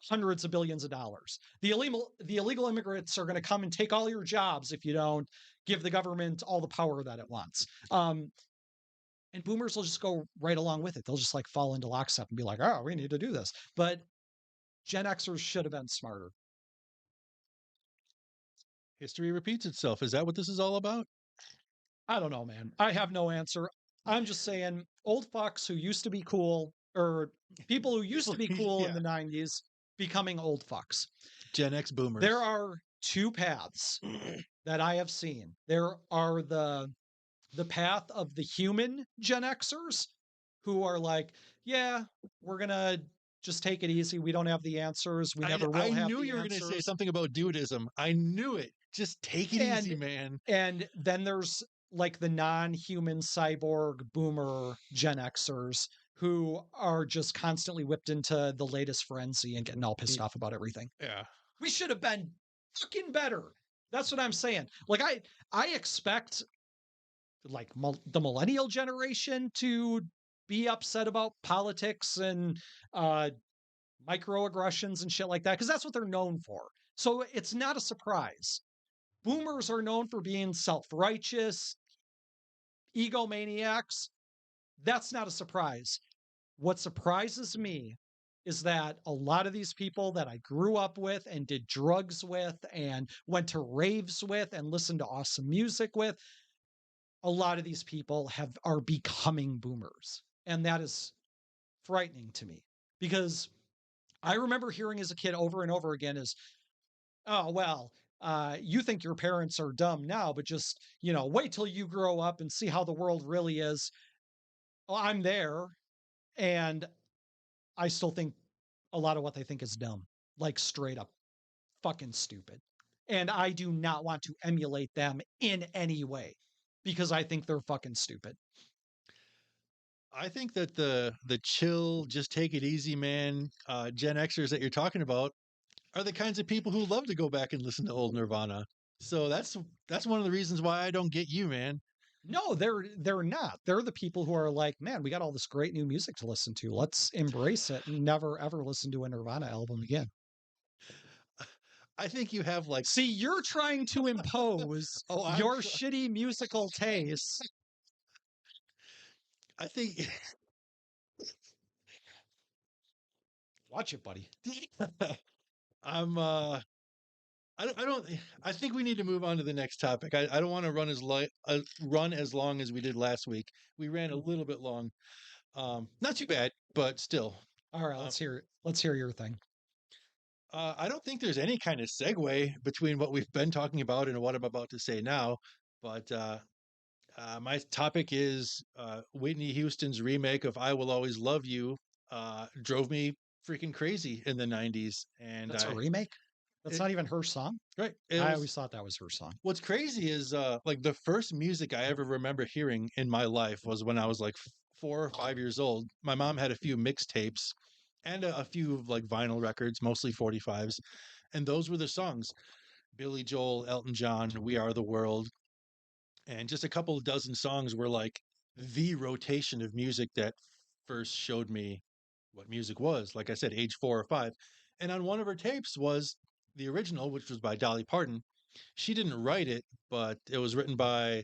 hundreds of billions of dollars. The illegal immigrants are going to come and take all your jobs if you don't give the government all the power that it wants. And boomers will just go right along with it. They'll just like fall into lockstep and be like, oh, we need to do this. But Gen Xers should have been smarter. History repeats itself. Is that what this is all about? I don't know, man. I have no answer. I'm just saying old fucks who used to be cool or people who used to be cool in the 90s becoming old fucks. Gen X boomers. There are two paths that I have seen. There are the path of the human Gen Xers who are like, yeah, we're going to just take it easy. We don't have the answers. We never will have the answers. I knew you were going to say something about dudism. I knew it. Just take it easy, man. And then there's like the non-human cyborg boomer Gen Xers who are just constantly whipped into the latest frenzy and getting all pissed off about everything. Yeah. We should have been fucking better. That's what I'm saying. Like I expect like the millennial generation to be upset about politics and microaggressions and shit like that because that's what they're known for. So it's not a surprise. Boomers are known for being self-righteous, egomaniacs. That's not a surprise. What surprises me is that a lot of these people that I grew up with and did drugs with and went to raves with and listened to awesome music with, a lot of these people are becoming boomers. And that is frightening to me because I remember hearing as a kid over and over again is, oh, well, you think your parents are dumb now, but just, wait till you grow up and see how the world really is. Well, I'm there. And I still think a lot of what they think is dumb, like straight up fucking stupid. And I do not want to emulate them in any way because I think they're fucking stupid. I think that the chill, just take it easy, man, Gen Xers that you're talking about are the kinds of people who love to go back and listen to old Nirvana. So that's one of the reasons why I don't get you, man. No, they're not. They're the people who are like, man, we got all this great new music to listen to. Let's embrace it and never ever listen to a Nirvana album again. I think you have like... See, you're trying to impose your shitty musical taste. I think... Watch it, buddy. I'm I don't I think we need to move on to the next topic. I don't want to run as long as we did last week. We ran a little bit long. Not too bad, but still. All right, Um, let's hear your thing. I don't think there's any kind of segue between what we've been talking about and what I'm about to say now. But my topic is Whitney Houston's remake of "I Will Always Love You." Drove me freaking crazy in the '90s, and That's a remake? That's it, not even her song? right. It I was always thought that was her song. what's crazy is like the first music I ever remember hearing in my life was when I was like 4 or 5 years old. My mom had a few mixtapes and a few like vinyl records, mostly 45s, and those were the songs: Billy Joel, Elton John, "We Are the World," and just a couple of dozen songs were like the rotation of music that first showed me what music was. Like I said, age 4 or 5, and on one of her tapes was the original, which was by Dolly Parton. She didn't write it, but it was written by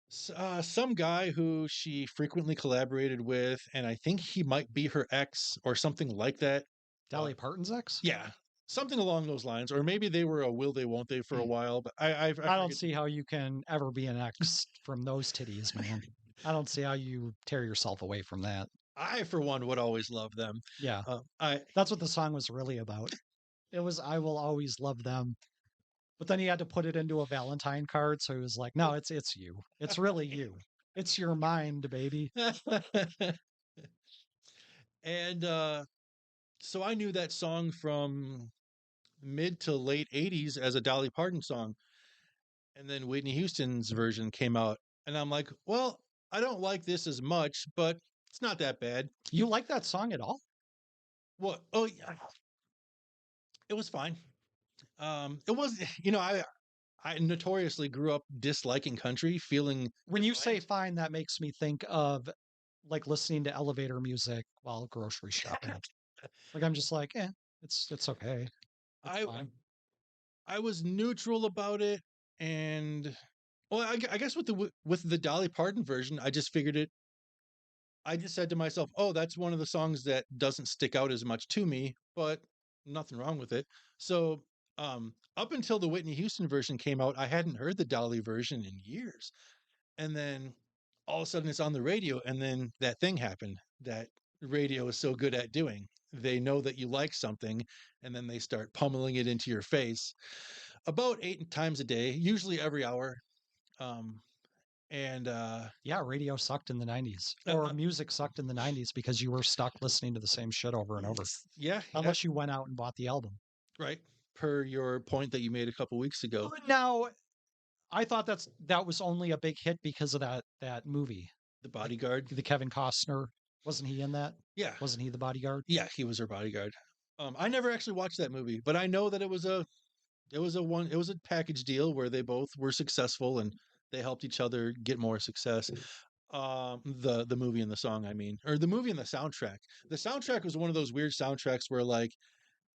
some guy who she frequently collaborated with, and I think he might be her ex or something like that. Uh, Dolly Parton's ex? yeah, something along those lines, or maybe they were a will they won't they for a while. But I I don't forget. see how you can ever be an ex from those titties, man. I don't see how you tear yourself away from that. I for one would always love them. Yeah, I that's what the song was really about. It was I will always love them. But then he had to put it into a Valentine card, so he was like, "No, it's you. It's really you. It's your mind, baby." and so I knew that song from mid to late '80s as a Dolly Parton song, and then Whitney Houston's version came out, and I'm like, well, I don't like this as much, but it's not that bad. You like that song at all? What? Oh, yeah, it was fine. It was, you know, I notoriously grew up disliking country, feeling When you say defiant. fine, that makes me think of like listening to elevator music while grocery shopping. Like I'm just like, it's okay. It's I fine. I was neutral about it, and well, I guess with the Dolly Parton version, I just figured it. I just said to myself, "Oh, that's one of the songs that doesn't stick out as much to me, but nothing wrong with it." So, up until the Whitney Houston version came out, I hadn't heard the Dolly version in years, and then all of a sudden it's on the radio, and then that thing happened that radio is so good at doing. They know that you like something, and then they start pummeling it into your face about 8 times a day, usually every hour. Um, and Yeah, radio sucked in the 90s, uh, or uh, music sucked in the 90s because you were stuck listening to the same shit over and over, yeah, yeah, unless you went out and bought the album. right. Per your point that you made a couple weeks ago, Now, I thought that was only a big hit because of that movie, the the, bodyguard. the Kevin Costner. Wasn't he in that? Yeah, Wasn't he the bodyguard? yeah, he was her bodyguard. I never actually watched that movie, but I know that it was a package deal where they both were successful and they helped each other get more success. The movie and the song, I mean, or the movie and the soundtrack. The soundtrack was one of those weird soundtracks where like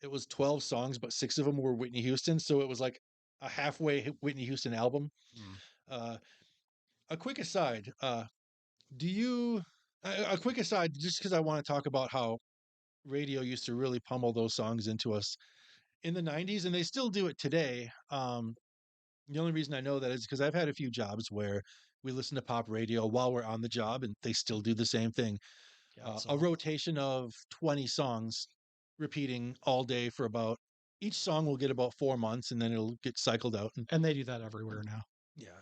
it was 12 songs, but 6 of them were Whitney Houston, so it was like a halfway Whitney Houston album. Hmm. Uh, a quick aside, do you? A quick aside, just because I want to talk about how radio used to really pummel those songs into us in the '90s, and they still do it today. The only reason I know that is because I've had a few jobs where we listen to pop radio while we're on the job, and they still do the same thing. Yeah. A So, rotation of 20 songs repeating all day for about each song will get about 4 months, and then it'll get cycled out. And and they do that everywhere now. yeah,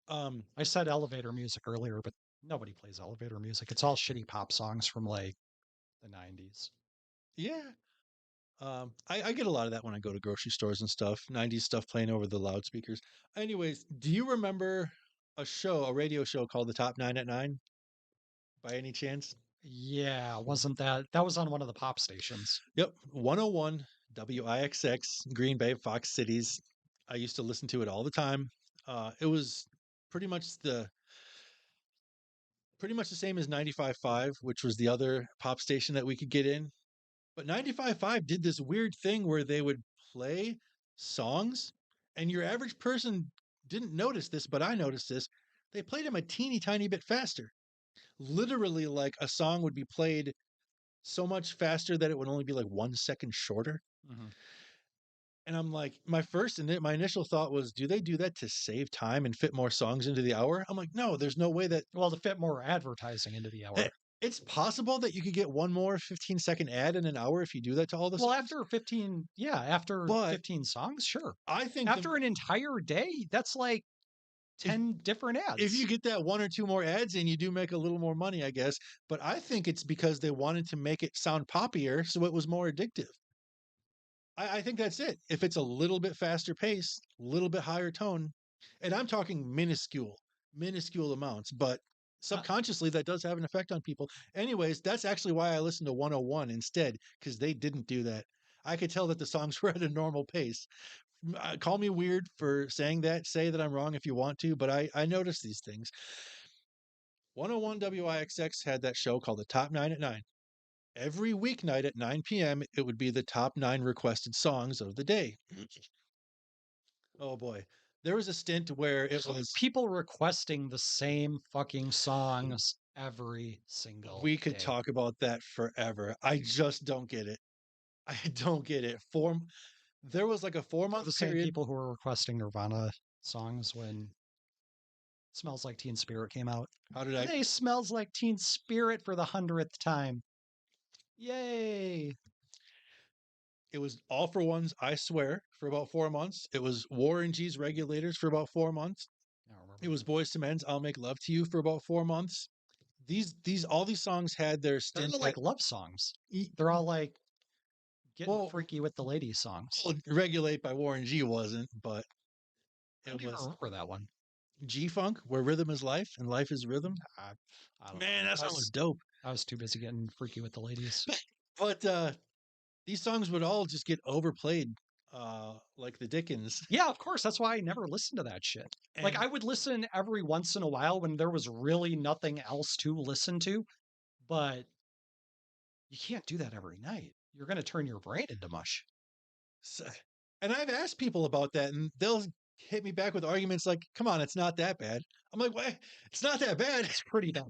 um, I said elevator music earlier, but nobody plays elevator music. It's all shitty pop songs from like the 90s. yeah. I get a lot of that when I go to grocery stores and stuff. '90s stuff playing over the loudspeakers. Anyways, do you remember a radio show called The Top 9 at 9 by any chance? Yeah, wasn't that was on one of the pop stations? Yep, 101 WIXX, Green Bay, Fox Cities. I used to listen to it all the time. It was pretty much the pretty much the same as 95.5, which was the other pop station that we could get in. But 95.5 did this weird thing where they would play songs, and your average person didn't notice this, but I noticed this. They played them a teeny tiny bit faster. Literally, like a song would be played so much faster that it would only be like 1 second shorter. Hmm. And I'm like, my initial thought was, do they do that to save time and fit more songs into the hour? I'm like, no, there's no way that Well, to fit more advertising into the eh, hour. it's possible that you could get one more 15-second ad in an hour if you do that to all the Well, songs. after 15, yeah, after But 15 songs, sure. I think After an entire day, that's like if 10 different if ads. you get that one or two more ads in, you do make a little more money, I guess. But I think it's because they wanted to make it sound poppier, so it was more addictive. I think that's it. If it's a little bit faster pace, a little bit higher tone, and I'm talking minuscule amounts, but Uh, subconsciously that does have an effect on people. Anyways, that's actually why I listened to 101 instead, because they didn't do that. I could tell that the songs were at a normal pace. Call me weird for saying that. Say that I'm wrong if you want to, but I noticed these things. 101 WIXX had that show called the Top 9 at 9. Every weeknight at 9 p.m., it would be the top 9 requested songs of the day. Oh boy. There was a stint where it was people requesting the same fucking songs every single we could day. talk about that forever. I just don't get it. I don't get it. There was like a 4 month The same period. people who were requesting Nirvana songs when Smells Like Teen Spirit came out. How did I Today smells like Teen Spirit for the 100th time. Yay! It was All for Ones, I Swear, for about 4 months. It was Warren G's Regulators for about 4 months. I don't remember It was that. Boys to Men's I'll Make Love to You for about 4 months. These all these songs had their They're stint all at like love songs. e- They're all like getting well, freaky with the ladies songs. well, Regulate by Warren G wasn't, but I it don't even was remember that one. G Funk, where rhythm is life and life is rhythm. I, I don't Man, know. that song was dope. I was too busy getting freaky with the ladies. But these songs would all just get overplayed like the Dickens. Yeah, of course. That's why I never listened to that shit. Like And I would listen every once in a while when there was really nothing else to listen to, but you can't do that every night. You're going to turn your brain into mush. so, and I've asked people about that, and they'll hit me back with arguments like, "Come on, it's not that bad." I'm like, "What? It's not that bad." It's pretty bad.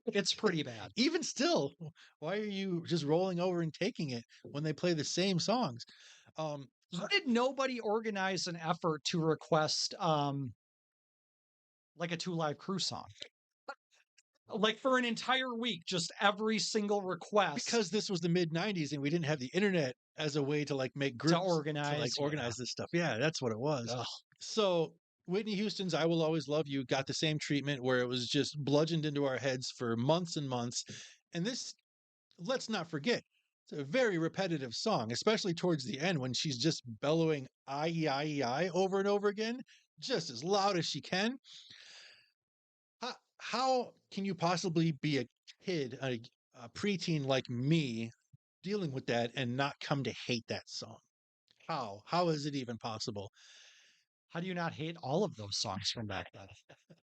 It's pretty bad. Even still, why are you just rolling over and taking it when they play the same songs? Um, How did nobody organize an effort to request like a Two Live Crew song? Like for an entire week, just every single request because this was the mid 90s and we didn't have the internet as a way to like make to groups to like organize. Yeah. organize this stuff. Yeah, that's what it was. Ugh. So Whitney Houston's I Will Always Love You got the same treatment where it was just bludgeoned into our heads for months and months. And this, let's not forget, it's a very repetitive song, especially towards the end when she's just bellowing I over and over again, just as loud as she can. How can you possibly be a kid, a preteen like me, dealing with that and not come to hate that song? How? How is it even possible? How do you not hate all of those songs from back then?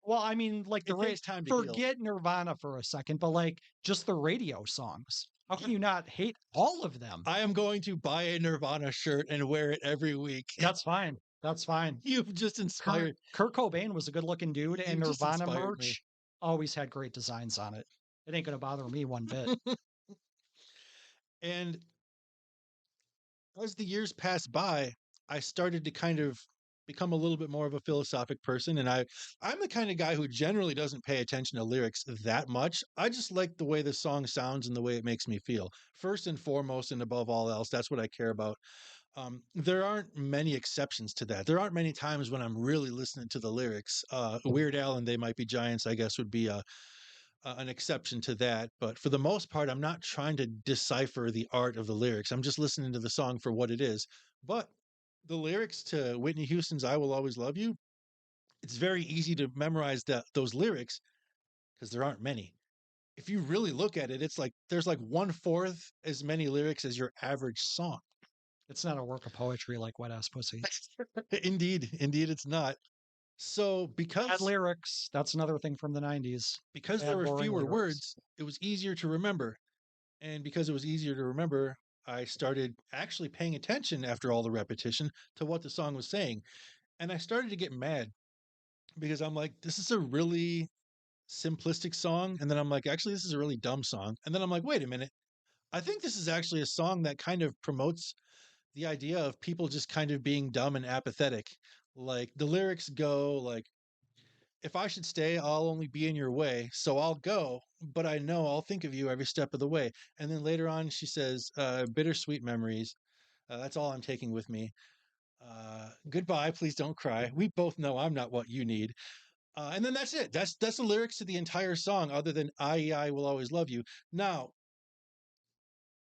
Well, I mean, like It takes time to heal. forget Nirvana for a second, but like just the radio songs. How can you not hate all of them? I am going to buy a Nirvana shirt and wear it every week. That's fine. That's fine. You've just inspired. Kurt Cobain was a good looking dude, and You've just Nirvana inspired me. merch always had great designs on it. It ain't gonna bother me one bit. And as the years passed by, I started to kind of become a little bit more of a philosophic person. And I'm the kind of guy who generally doesn't pay attention to lyrics that much. I just like the way the song sounds and the way it makes me feel. First and foremost, and above all else, that's what I care about. There aren't many exceptions to that. There aren't many times when I'm really listening to the lyrics. Weird Al and They Might Be Giants, I guess, would be an exception to that. But for the most part, I'm not trying to decipher the art of the lyrics. I'm just listening to the song for what it is. But the lyrics to Whitney Houston's I Will Always Love You, it's very easy to memorize those lyrics because there aren't many. If you really look at it, it's like there's like 1/4 as many lyrics as your average song. It's not a work of poetry like Wet Ass Pussy. Indeed, it's not. So Bad lyrics. That's another thing from the 90s. because there Bad, were boring fewer lyrics. words, it was easier to remember. And because it was easier to remember, I started actually paying attention after all the repetition to what the song was saying. And I started to get mad because I'm like, this is a really simplistic song. And then I'm like, actually, this is a really dumb song. And then I'm like, wait a minute. I think this is actually a song that kind of promotes the idea of people just kind of being dumb and apathetic. Like the lyrics go like, if I should stay, I'll only be in your way. So I'll go, but I know I'll think of you every step of the way. And then later on, she says, bittersweet memories. That's all I'm taking with me. Goodbye, please don't cry. We both know I'm not what you need. And then that's it. That's the lyrics to the entire song, other than I will always love you. Now,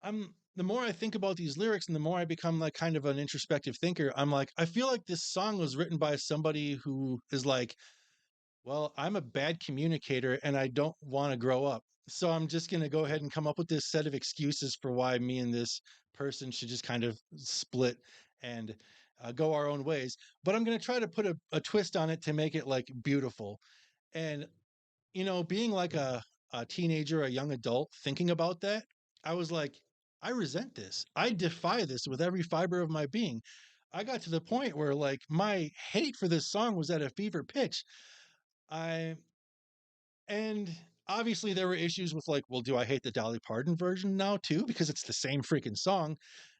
I'm the more I think about these lyrics and the more I become like kind of an introspective thinker, I'm like, I feel like this song was written by somebody who is like, well, I'm a bad communicator and I don't want to grow up. So I'm just going to go ahead and come up with this set of excuses for why me and this person should just kind of split and go our own ways. But I'm going to try to put a twist on it to make it like beautiful. And, being like a teenager, a young adult, thinking about that, I was like, I resent this. I defy this with every fiber of my being. I got to the point where like my hate for this song was at a fever pitch. I and obviously there were issues with like, well, do I hate the Dolly Parton version now too? Because it's the same freaking song.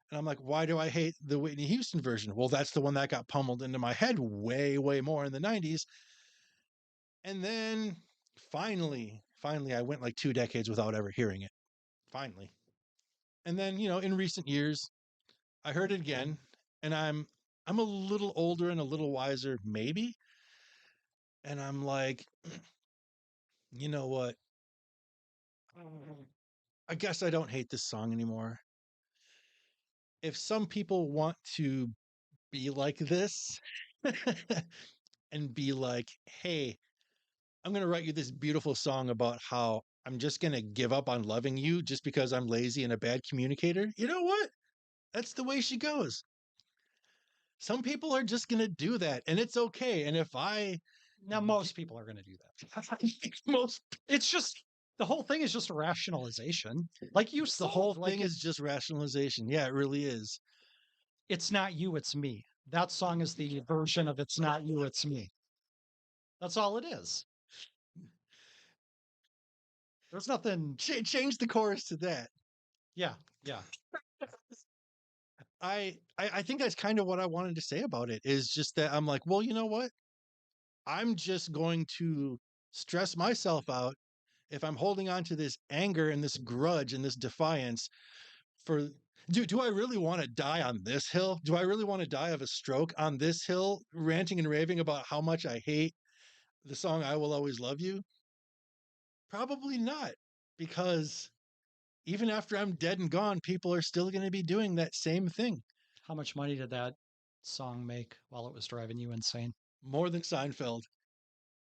And I'm like, why do I hate the Whitney Houston version? Well, that's the one that got pummeled into my head way, way more in the 90s. And then finally, I went like 2 decades without ever hearing it. Finally. And then, in recent years, I heard it again, and I'm a little older and a little wiser, maybe. And I'm like, you know what? I guess I don't hate this song anymore. If some people want to be like this and be like, hey, I'm going to write you this beautiful song about how I'm just going to give up on loving you just because I'm lazy and a bad communicator, you know what? That's the way she goes. Some people are just going to do that, and it's okay. And if I. Now, most people are going to do that. I think most. It's just the whole thing is just a rationalization. Like you The said, whole like thing is just rationalization. Yeah, it really is. it's not you, it's me. That song is the version of "It's Not You, It's Me." That's all it is. There's nothing. Change the chorus to that. Yeah, yeah. I think that's kind of what I wanted to say about it is just that I'm like, well, you know what? I'm just going to stress myself out if I'm holding on to this anger and this grudge and this defiance for do I really want to die on this hill? Do I really want to die of a stroke on this hill, ranting and raving about how much I hate the song I Will Always Love You? Probably not, because even after I'm dead and gone, people are still going to be doing that same thing. How much money did that song make while it was driving you insane? More than Seinfeld.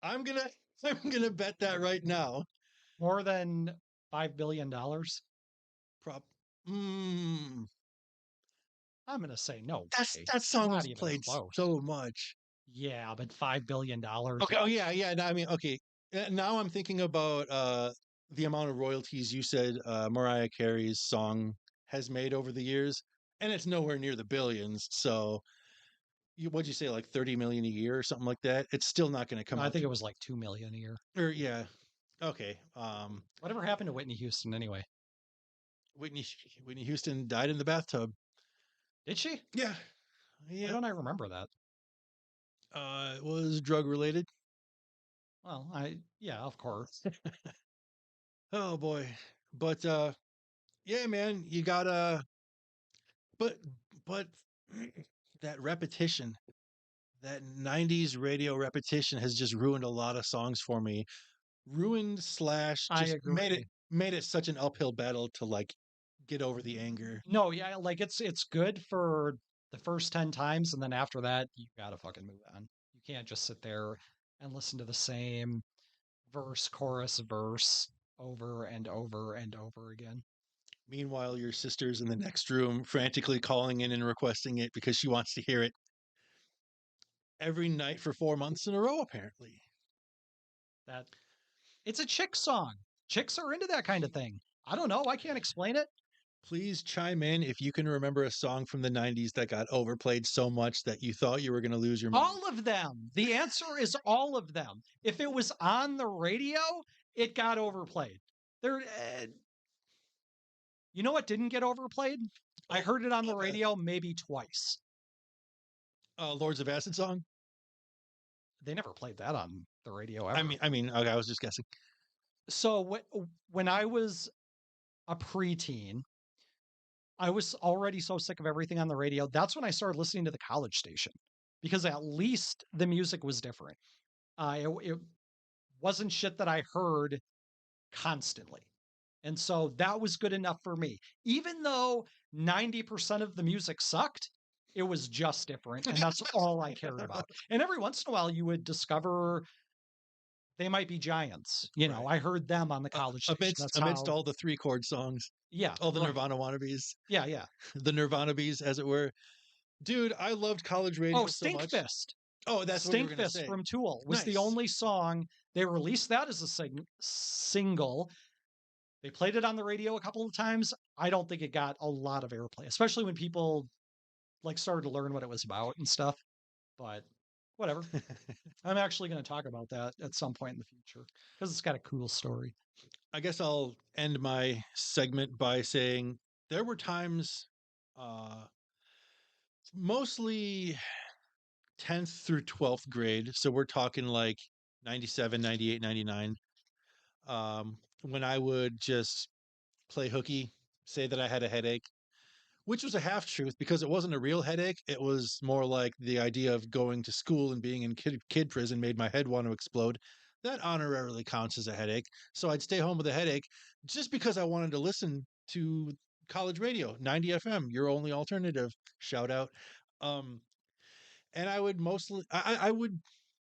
I'm gonna I'm gonna bet that right now. More than $5 billion? Prop. Mm, I'm gonna say no way. that song Not was even played close. so much. Yeah, but $5 billion. Okay. Oh yeah, yeah. No, I mean, okay. Now I'm thinking about the amount of royalties you said Mariah Carey's song has made over the years, and it's nowhere near the billions. So, what'd you say, like 30 million a year or something like that? It's still not going to come I out. think it was like 2 million a year. Or yeah. Okay. Whatever happened to Whitney Houston anyway? Whitney Whitney Houston died in the bathtub. Did she? Yeah. Why Yeah. don't I remember that? It was drug related. Well, yeah, of course. Oh boy. But yeah, man, you gotta but but that repetition, that 90s radio repetition has just ruined a lot of songs for me. Ruined slash I just agree. made it such an uphill battle to like get over the anger. No, yeah, like it's good for the first 10 times, and then after that, you gotta fucking move on. You can't just sit there and listen to the same verse, chorus, verse over and over and over again. Meanwhile, your sister's in the next room frantically calling in and requesting it because she wants to hear it every night for 4 months in a row, apparently. That it's a chick song. Chicks are into that kind of thing. I don't know. I can't explain it. Please chime in if you can remember a song from the 90s that got overplayed so much that you thought you were going to lose your mind. All of them. The answer is all of them. If it was on the radio, it got overplayed. There, You know what didn't get overplayed? I Oh, heard it on the okay. radio maybe twice. Lords of Acid song. They never played that on the radio I ever. mean, I mean, okay, I was just guessing. So when I was a preteen, I was already so sick of everything on the radio. That's when I started listening to the college station because at least the music was different. It wasn't shit that I heard constantly. And so that was good enough for me. Even though 90% of the music sucked, it was just different. And that's all I cared about. And every once in a while, you would discover they might be giants. You know, Right. I heard them on the college station. Amidst That's amidst how, all the 3-chord songs, yeah, all the right. Nirvana wannabes, Yeah, yeah. the Nirvana bees, as it were. Dude, I loved college Oh, radio so Stink much. Fist. Oh, that's what you were Stink gonna Fist say. from Tool was the Nice. only song. They released that as a single. They played it on the radio a couple of times. I don't think it got a lot of airplay, especially when people like started to learn what it was about and stuff. But whatever. I'm actually going to talk about that at some point in the future because it's got a cool story. I guess I'll end my segment by saying there were times, uh, mostly 10th through 12th grade. So we're talking like 97, 98, 99. When I would just play hooky, say that I had a headache, which was a half truth because it wasn't a real headache. It was more like the idea of going to school and being in kid prison made my head want to explode. That honorarily counts as a headache. So I'd stay home with a headache just because I wanted to listen to college radio, 90 FM, your only alternative. Shout out. Um, and I would mostly, I would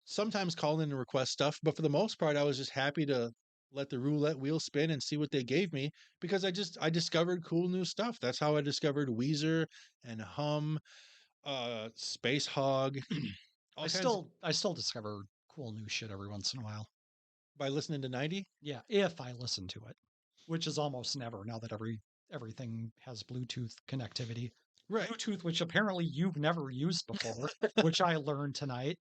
sometimes call in and request stuff, but for the most part, I was just happy to let the roulette wheel spin and see what they gave me because I discovered cool new stuff. That's how I discovered Weezer and Hum, Space Hog, all kinds of, I still discover cool new shit every once in a while. by listening to 90. Yeah, if I listen to it, which is almost never now that everything has Bluetooth connectivity. Right. Bluetooth, which apparently you've never used before, which I learned tonight.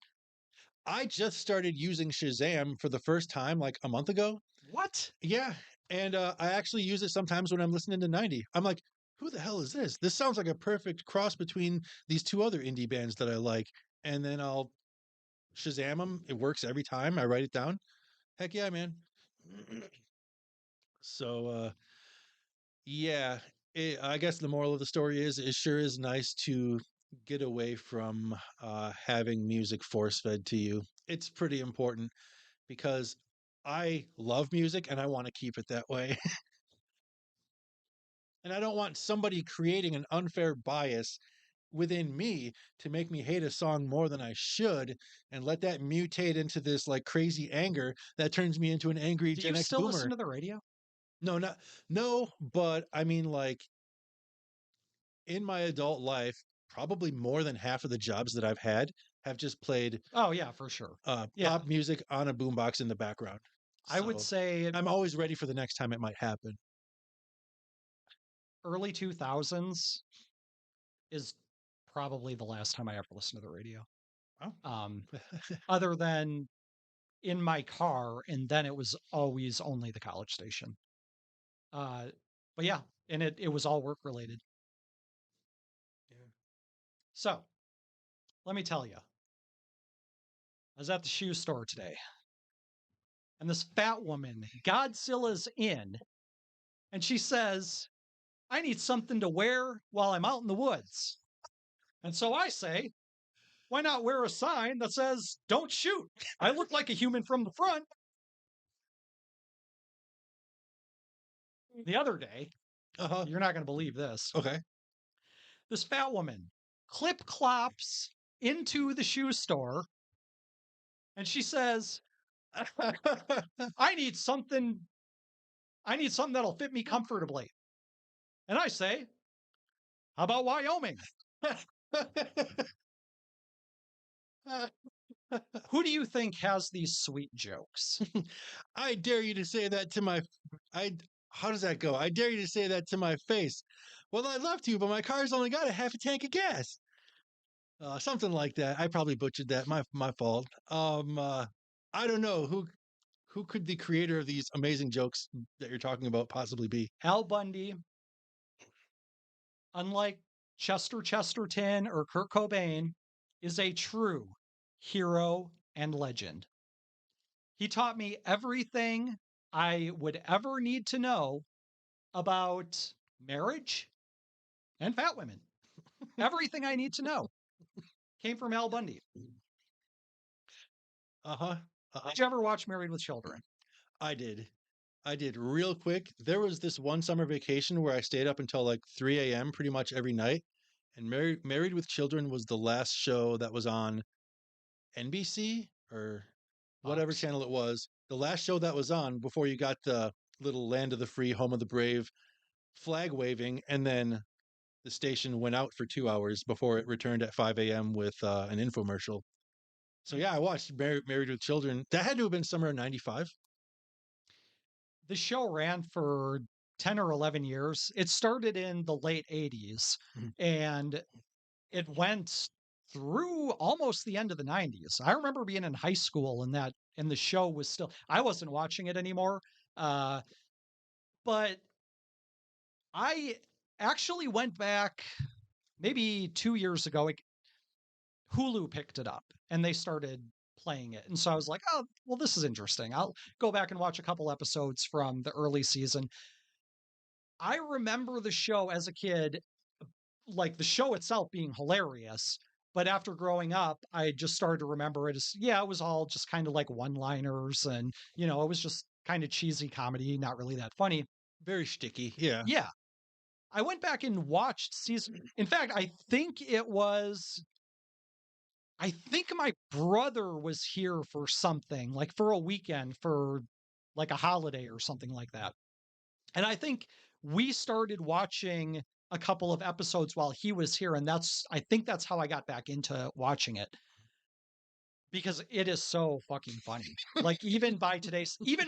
I just started using Shazam for the first time like a month ago. What? Yeah. And I actually use it sometimes when I'm listening to 90. I'm like, who the hell is this? This sounds like a perfect cross between these two other indie bands that I like. And then I'll Shazam them. It works every time. I write it down. Heck yeah, man. So, yeah, I guess the moral of the story is it sure is nice to get away from having music force fed to you. It's pretty important because I love music and I want to keep it that way. And I don't want somebody creating an unfair bias within me to make me hate a song more than I should and let that mutate into this like crazy anger that turns me into an angry Do Gen you X still listen boomer. to the radio? No, not no, but I mean like in my adult life, probably more than half of the jobs that I've had have just played Oh yeah, for sure. Yeah, pop music on a boombox in the background. I would So say I'm always ready for the next time it might happen. early 2000s is probably the last time I ever listened to the radio. Wow. Um, other than in my car, and then it was always only the college station. Uh, but yeah, and it was all work related. Yeah. So let me tell you, I was at the shoe store today, and this fat woman, Godzilla's in, and she says, "I need something to wear while I'm out in the woods." And so I say, "Why not wear a sign that says, 'Don't shoot. I look like a human from the front.'" The other day, Uh-huh. you're not going to believe this. Okay. This fat woman clip clops into the shoe store and she says, I need something, I need something that'll fit me comfortably. And I say, how about Wyoming? Who do you think has these sweet jokes? I dare you to say that to my I how does that go? I dare you to say that to my face. Well, I'd love to, but my car's only got a half a tank of gas. Something like that. I probably butchered that. My fault. I don't know who could the creator of these amazing jokes that you're talking about possibly be. Al Bundy, unlike Chester Chesterton or Kurt Cobain, is a true hero and legend. He taught me everything I would ever need to know about marriage and fat women. Everything I need to know came from Al Bundy. Uh-huh. Did you ever watch Married with Children? I did. I did real quick. There was this one summer vacation where I stayed up until like 3 a.m. pretty much every night. And Married with Children was the last show that was on NBC or whatever Fox. channel it was. The last show that was on before you got the little land of the free, home of the brave flag waving. And then the station went out for 2 hours before it returned at 5 a.m. with an infomercial. So yeah, I watched Married with Children. That had to have been summer of 95. The show ran for 10 or 11 years. It started in the late 80s Mhm. and it went through almost the end of the 90s. I remember being in high school and the show was still, I wasn't watching it anymore. Uh, but I actually went back maybe 2 years ago. Hulu picked it up and they started playing it. And so I was like, oh, well, this is interesting. I'll go back and watch a couple episodes from the early season. I remember the show as a kid, like the show itself being hilarious. But after growing up, I just started to remember it as, yeah, it was all just kind of like one liners and, it was just kind of cheesy comedy, not really that funny. Very sticky. Yeah. Yeah. I went back and watched season. In fact, I think my brother was here for something, like for a weekend, for like a holiday or something like that. And I think we started watching a couple of episodes while he was here. And I think that's how I got back into watching it because it is so fucking funny. Like, even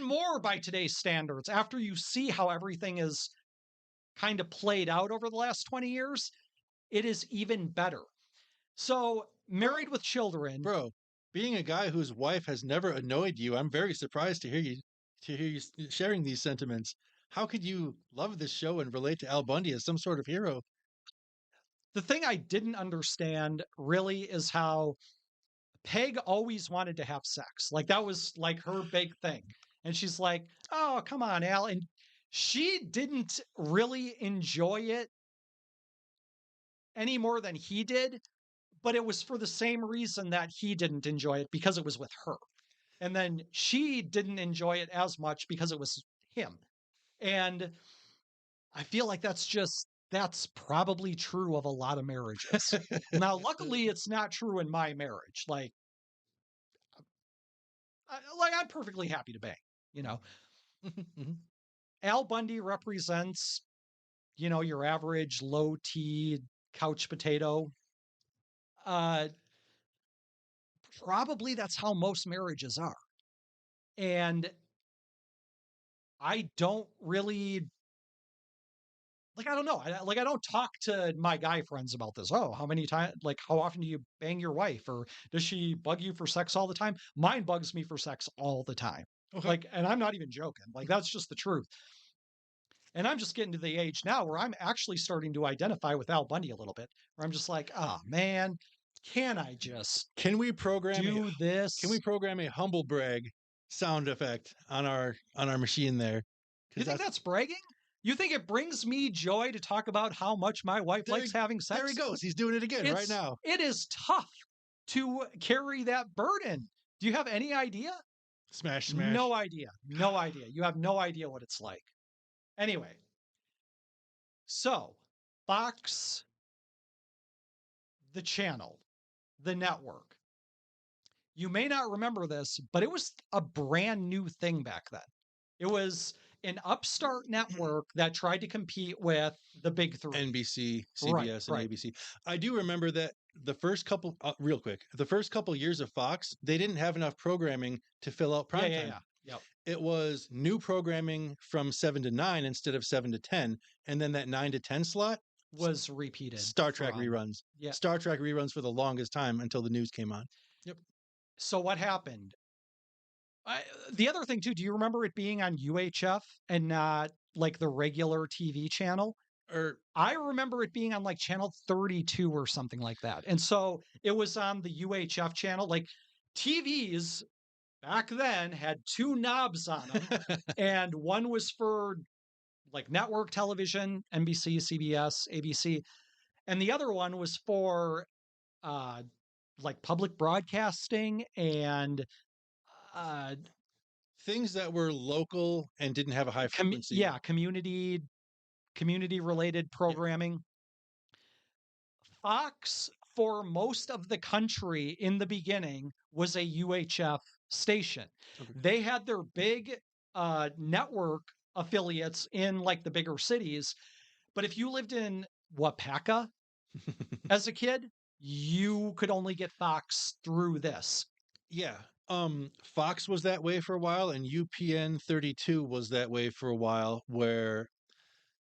more by today's standards, after you see how everything is kind of played out over the last 20 years, it is even better. So, Married with Children. Bro, being a guy whose wife has never annoyed you, I'm very surprised to hear you sharing these sentiments. How could you love this show and relate to Al Bundy as some sort of hero? The thing I didn't understand really is how Peg always wanted to have sex. Like that was like her big thing. And she's like, "Oh, come on, Al." And she didn't really enjoy it any more than he did, but it was for the same reason that he didn't enjoy it because it was with her. And then she didn't enjoy it as much because it was him. And I feel like that's probably true of a lot of marriages. Now, luckily, it's not true in my marriage. Like I'm perfectly happy to bang. You know, Mhm. Al Bundy represents your average low T couch potato. Uh, Probably that's how most marriages are, and I don't really I don't know. I don't talk to my guy friends about this. Oh, how many times? Like, how often do you bang your wife, or does she bug you for sex all the time? Mine bugs me for sex all the time. Okay. Like, and I'm not even joking. Like, that's just the truth. And I'm just getting to the age now where I'm actually starting to identify with Al Bundy a little bit. Where I'm just like, oh man, can I just Can we program a do can we this? program a humble brag sound effect on our machine there? You Because think that's bragging? You think it brings me joy to talk about how much my wife there likes having there he sex? goes. He's doing it again right now. It is tough to carry that burden. Do you have any idea? Smash, No smash. idea. No idea. You have no idea what it's like. Anyway, so Fox, the channel, the network. You may not remember this, but it was a brand new thing back then. It was an upstart network that tried to compete with the big three. NBC, Right, CBS, and right. ABC. I do remember that real quick, the first couple years of Fox, they didn't have enough programming to fill out Yeah, prime yeah, time. yeah. Yep. It was new programming from 7 to 9 instead of 7 to 10. And then that 9 to 10 slot, Was repeated Star Trek from, reruns. yeah. Star Trek reruns for the longest time until the news came on. Yep. So what happened? The other thing too, do you remember it being on UHF and not like the regular TV channel? Or I remember it being on like channel 32 or something like that. And so it was on the UHF channel. Like TVs back then had two knobs on them, and one was for like network television, NBC, CBS, ABC, and the other one was for uh, like public broadcasting and uh, things that were local and didn't have a high frequency. yeah, community related Yeah. programming. Fox, for most of the country in the beginning, was a UHF station. Okay. They had their big network affiliates in like the bigger cities. But if you lived in Wapaka as a kid, you could only get Fox through this. Yeah. Fox was that way for a while, and UPN 32 was that way for a while, where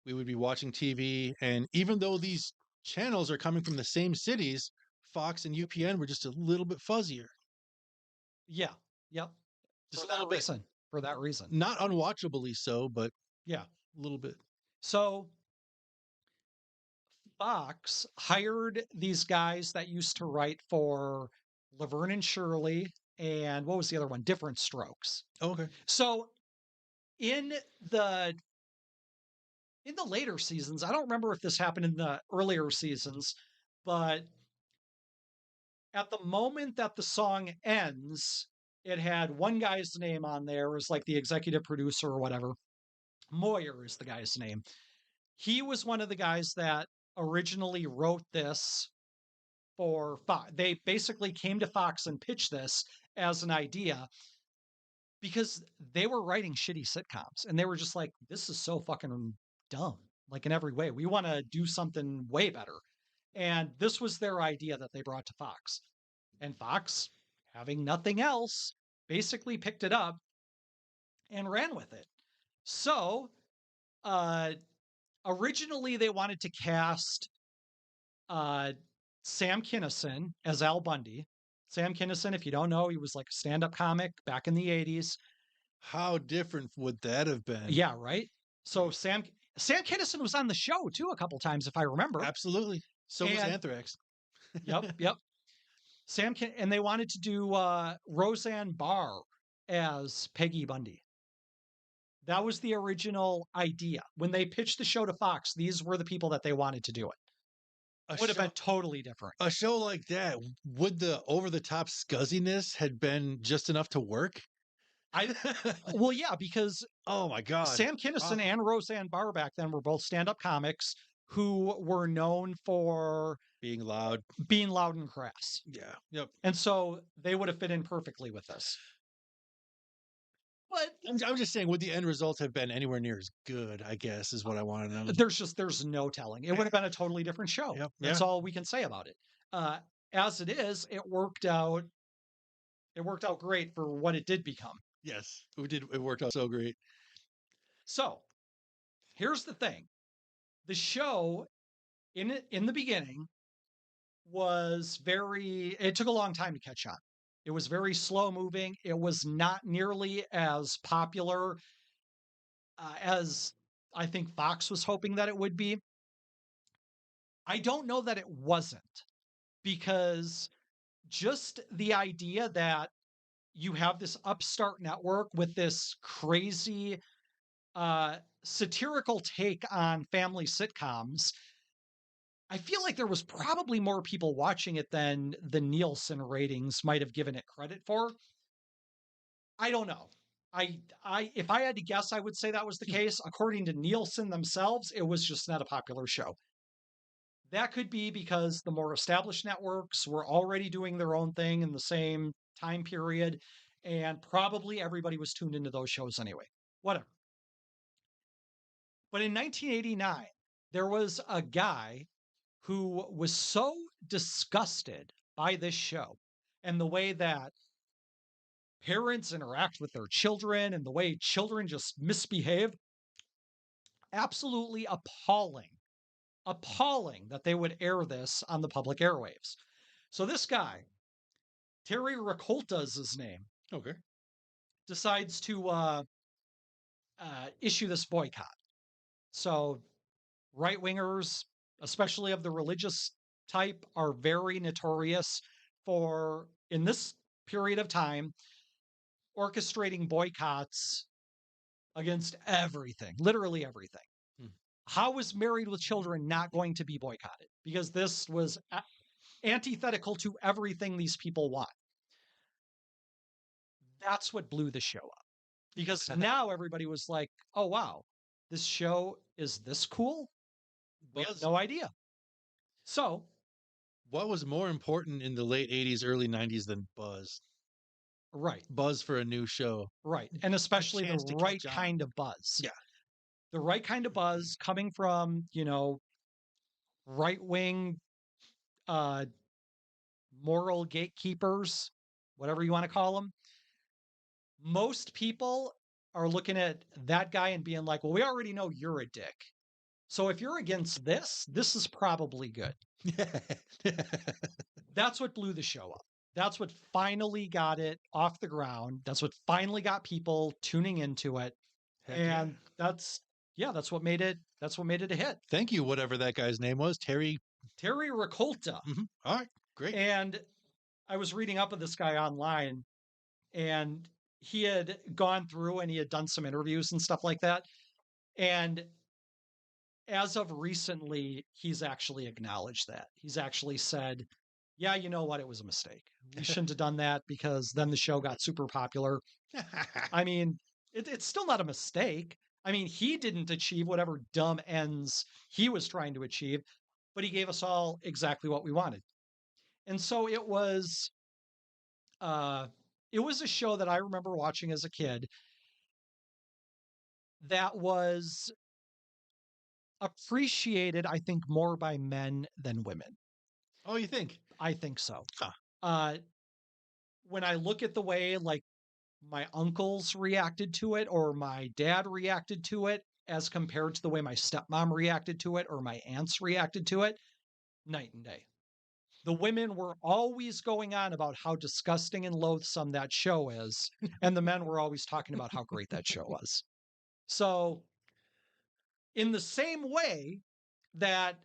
we would be watching TV, and even though these channels are coming from the same cities, Fox and UPN were just a little bit fuzzier, Yeah. Yep. just a little bit. For that reason. Not unwatchably so, but Yeah. a little bit. So Fox hired these guys that used to write for Laverne and Shirley and what was the other one? Different Strokes. Okay. So in the in the later seasons, I don't remember if this happened in the earlier seasons, but at the moment that the song ends, it had one guy's name on there as like the executive producer or whatever. Moyer is the guy's name. He was one of the guys that originally wrote this for Fox. They basically came to Fox and pitched this as an idea because they were writing shitty sitcoms and they were just like, this is so fucking dumb, like in every way. We want to do something way better. And this was their idea that they brought to Fox. And Fox, having nothing else, basically picked it up and ran with it. So, uh, originally they wanted to cast uh, Sam Kinison as Al Bundy. Sam Kinison, if you don't know, he was like a stand-up comic back in the 80s. How different would that have been? Yeah, right. So Sam Kinison was on the show too a couple times, if I remember. Absolutely. So was And Anthrax. yep. And they wanted to do Roseanne Barr as Peggy Bundy. That was the original idea. When they pitched the show to Fox, these were the people that they wanted to do it. A Would have show, been totally different. a show like that, would the over the top scuzziness had been just enough to work? I well, yeah, because Oh my god. Sam Kinison Wow. and Roseanne Barr back then were both stand-up comics who were known for Being loud. being loud and crass. Yeah. Yep. And so they would have fit in perfectly with this. But I'm just saying, would the end result have been anywhere near as good? I guess is what I want to know. there's no telling. It would have been a totally different show. Yep. That's Yeah. all we can say about it. As it is, it worked out. It worked out great for what it did become. Yes. It did. It worked out so great. So here's the thing: the show in the beginning was very. It took a long time to catch on. It was very slow moving. It was not nearly as popular as I think Fox was hoping that it would be. I don't know that it wasn't because just the idea that you have this upstart network with this crazy satirical take on family sitcoms. I feel like there was probably more people watching it than the Nielsen ratings might have given it credit for. I don't know. If I had to guess, I would say that was the case. According to Nielsen themselves, it was just not a popular show. That could be because the more established networks were already doing their own thing in the same time period, and probably everybody was tuned into those shows anyway. Whatever. But in 1989, there was a guy who was so disgusted by this show and the way that parents interact with their children and the way children just misbehave. Absolutely appalling that they would air this on the public airwaves. So this guy, Terry Racolta is his name, Okay. decides to issue this boycott. So right wingers, especially of the religious type, are very notorious for, in this period of time, orchestrating boycotts against everything, literally everything. Hmm. How was Married with Children not going to be boycotted? Because this was antithetical to everything these people want. That's what blew the show up. Because now everybody was like, oh, wow, this show is this cool? We had Buzz. no idea. So, What was more important in the late 80s, early 90s than buzz? right, Buzz for a new show. right. And A especially the chance to right catch on. kind of buzz. Yeah. The right kind of buzz coming from, right wing uh, moral gatekeepers, whatever you want to call them. Most people are looking at that guy and being like, well, we already know you're a dick. So if you're against this, this is probably good. That's what blew the show up. That's what finally got it off the ground. That's what finally got people tuning into it. Heck yeah. And that's what made it a hit. Thank you, whatever that guy's name was. Terry. Terry Ricolta. All right. Great. And I was reading up on this guy online, and he had gone through and he had done some interviews and stuff like that. And as of recently, he's actually acknowledged that. He's actually said, yeah, you know what? It was a mistake. We shouldn't have done that, because then the show got super popular. I mean, it's still not a mistake. I mean, he didn't achieve whatever dumb ends he was trying to achieve, but he gave us all exactly what we wanted. And so uh, it was a show that I remember watching as a kid that was appreciated, I think, more by men than women. Oh, you think? I think so. Huh. Uh, when I look at the way like my uncles reacted to it or my dad reacted to it as compared to the way my stepmom reacted to it or my aunts reacted to it, night and day. The women were always going on about how disgusting and loathsome that show is, and the men were always talking about how great that show was. So, in the same way that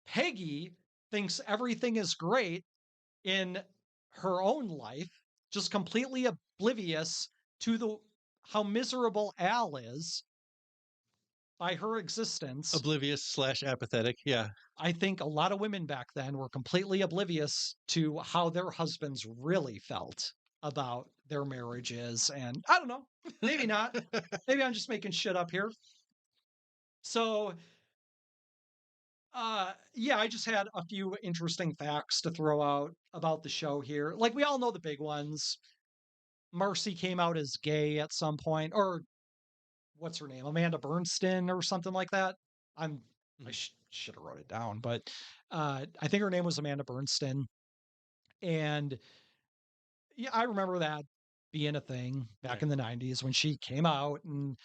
Peggy thinks everything is great in her own life, just completely oblivious to the how miserable Al is by her existence. Oblivious / apathetic. Yeah. I think a lot of women back then were completely oblivious to how their husbands really felt about their marriages. And I don't know, maybe not. Maybe I'm just making shit up here. So, yeah, I just had a few interesting facts to throw out about the show here. Like, we all know the big ones. Marcy came out as gay at some point, or what's her name, Amanda Bernstein or something like that. I should have wrote it down, but I think her name was Amanda Bernstein, and yeah, I remember that being a thing back in the '90s when she came out, and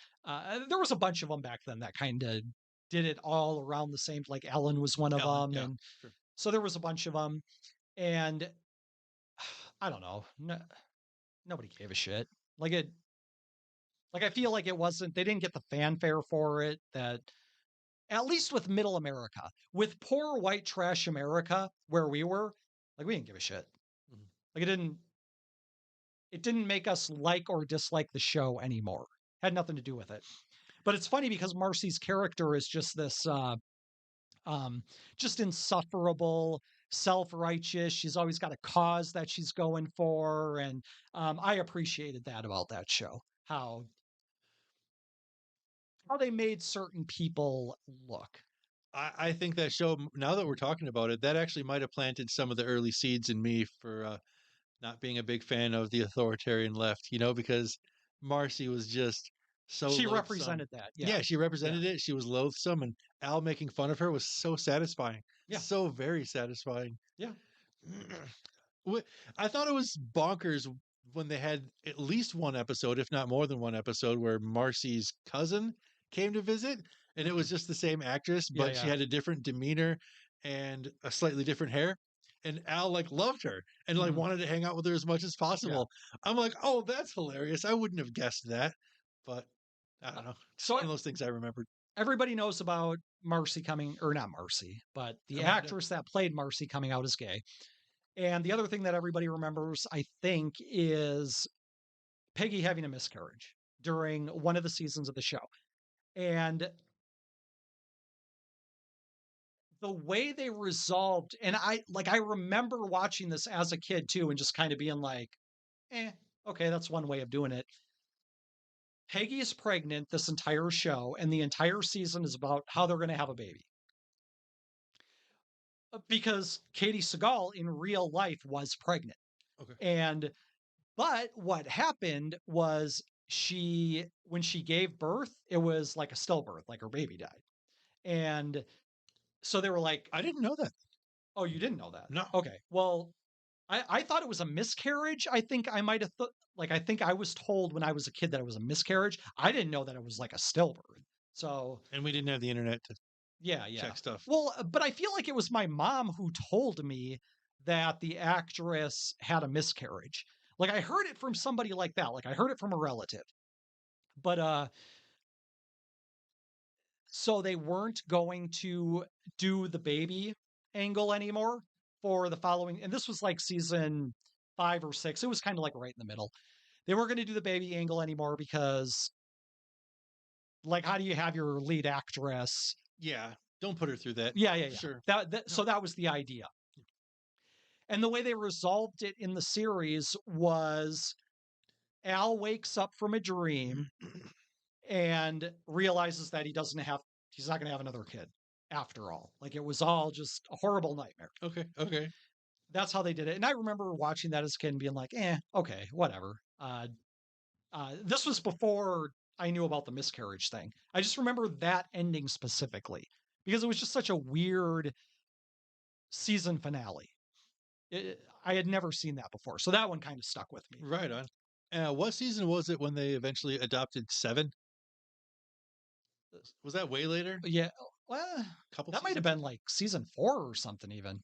there was a bunch of them back then that kind of did it all around the same. Like Ellen was one of Ellen, them, yeah, and sure. so there was a bunch of them, and I don't know, nobody gave a shit. Like I feel like it wasn't. They didn't get the fanfare for it that, at least with middle America, with poor white trash America where we were, like we didn't give a shit. Mhm. Like it didn't make us like or dislike the show anymore. Had nothing to do with it. But it's funny because Marcy's character is just this just insufferable, self-righteous. She's always got a cause that she's going for. And I appreciated that about that show. How they made certain people look. I think that show, now that we're talking about it, that actually might have planted some of the early seeds in me for not being a big fan of the authoritarian left, because Marcy was just so She loathsome. represented that. Yeah. Yeah, she represented it. She was loathsome, and Al making fun of her was so satisfying. Yeah. So very satisfying. Yeah. I thought it was bonkers when they had at least one episode, if not more than one episode, where Marcy's cousin came to visit, and it was just the same actress, Yeah, but she yeah. had a different demeanor and a slightly different hair. And Al loved her and Mhm. wanted to hang out with her as much as possible. I'm like, oh, that's hilarious. I wouldn't have guessed that, but I don't know. Just So one of those things I remembered. everybody knows about Marcy coming, or not Marcy, but the Amanda. actress that played Marcy coming out as gay. And the other thing that everybody remembers, I think, is Peggy having a miscarriage during one of the seasons of the show. And the way they resolved, and I remember watching this as a kid too, and just kind of being like, okay, that's one way of doing it. Peggy is pregnant this entire show, and the entire season is about how they're going to have a baby. Because Katie Seagal in real life was pregnant. Okay. But what happened was when she gave birth, it was like a stillbirth, like her baby died. And so they were like, I didn't know that. oh, you didn't know that? No. Okay. Well, I thought it was a miscarriage. I think I might have I think I was told when I was a kid that it was a miscarriage. I didn't know that it was like a stillbirth. So, And we didn't have the internet to yeah. check stuff. Well, but I feel like it was my mom who told me that the actress had a miscarriage. Like I heard it from somebody like that. Like I heard it from a relative. But so they weren't going to do the baby angle anymore for the following, and this was like season 5 or 6. It was kind of like right in the middle. They weren't going to do the baby angle anymore because, like, how do you have your lead actress? Yeah, don't put her through that. Yeah. Sure. So that was the idea. And the way they resolved it in the series was Al wakes up from a dream and realizes that he's not going to have another kid after all. Like it was all just a horrible nightmare. Okay. That's how they did it. And I remember watching that as a kid and being like, okay, whatever. This was before I knew about the miscarriage thing. I just remember that ending specifically because it was just such a weird season finale. I had never seen that before. So that one kind of stuck with me. Right on. What season was it when they eventually adopted 7? Was that way later? Yeah. Well, that might have been like season 4 or something even.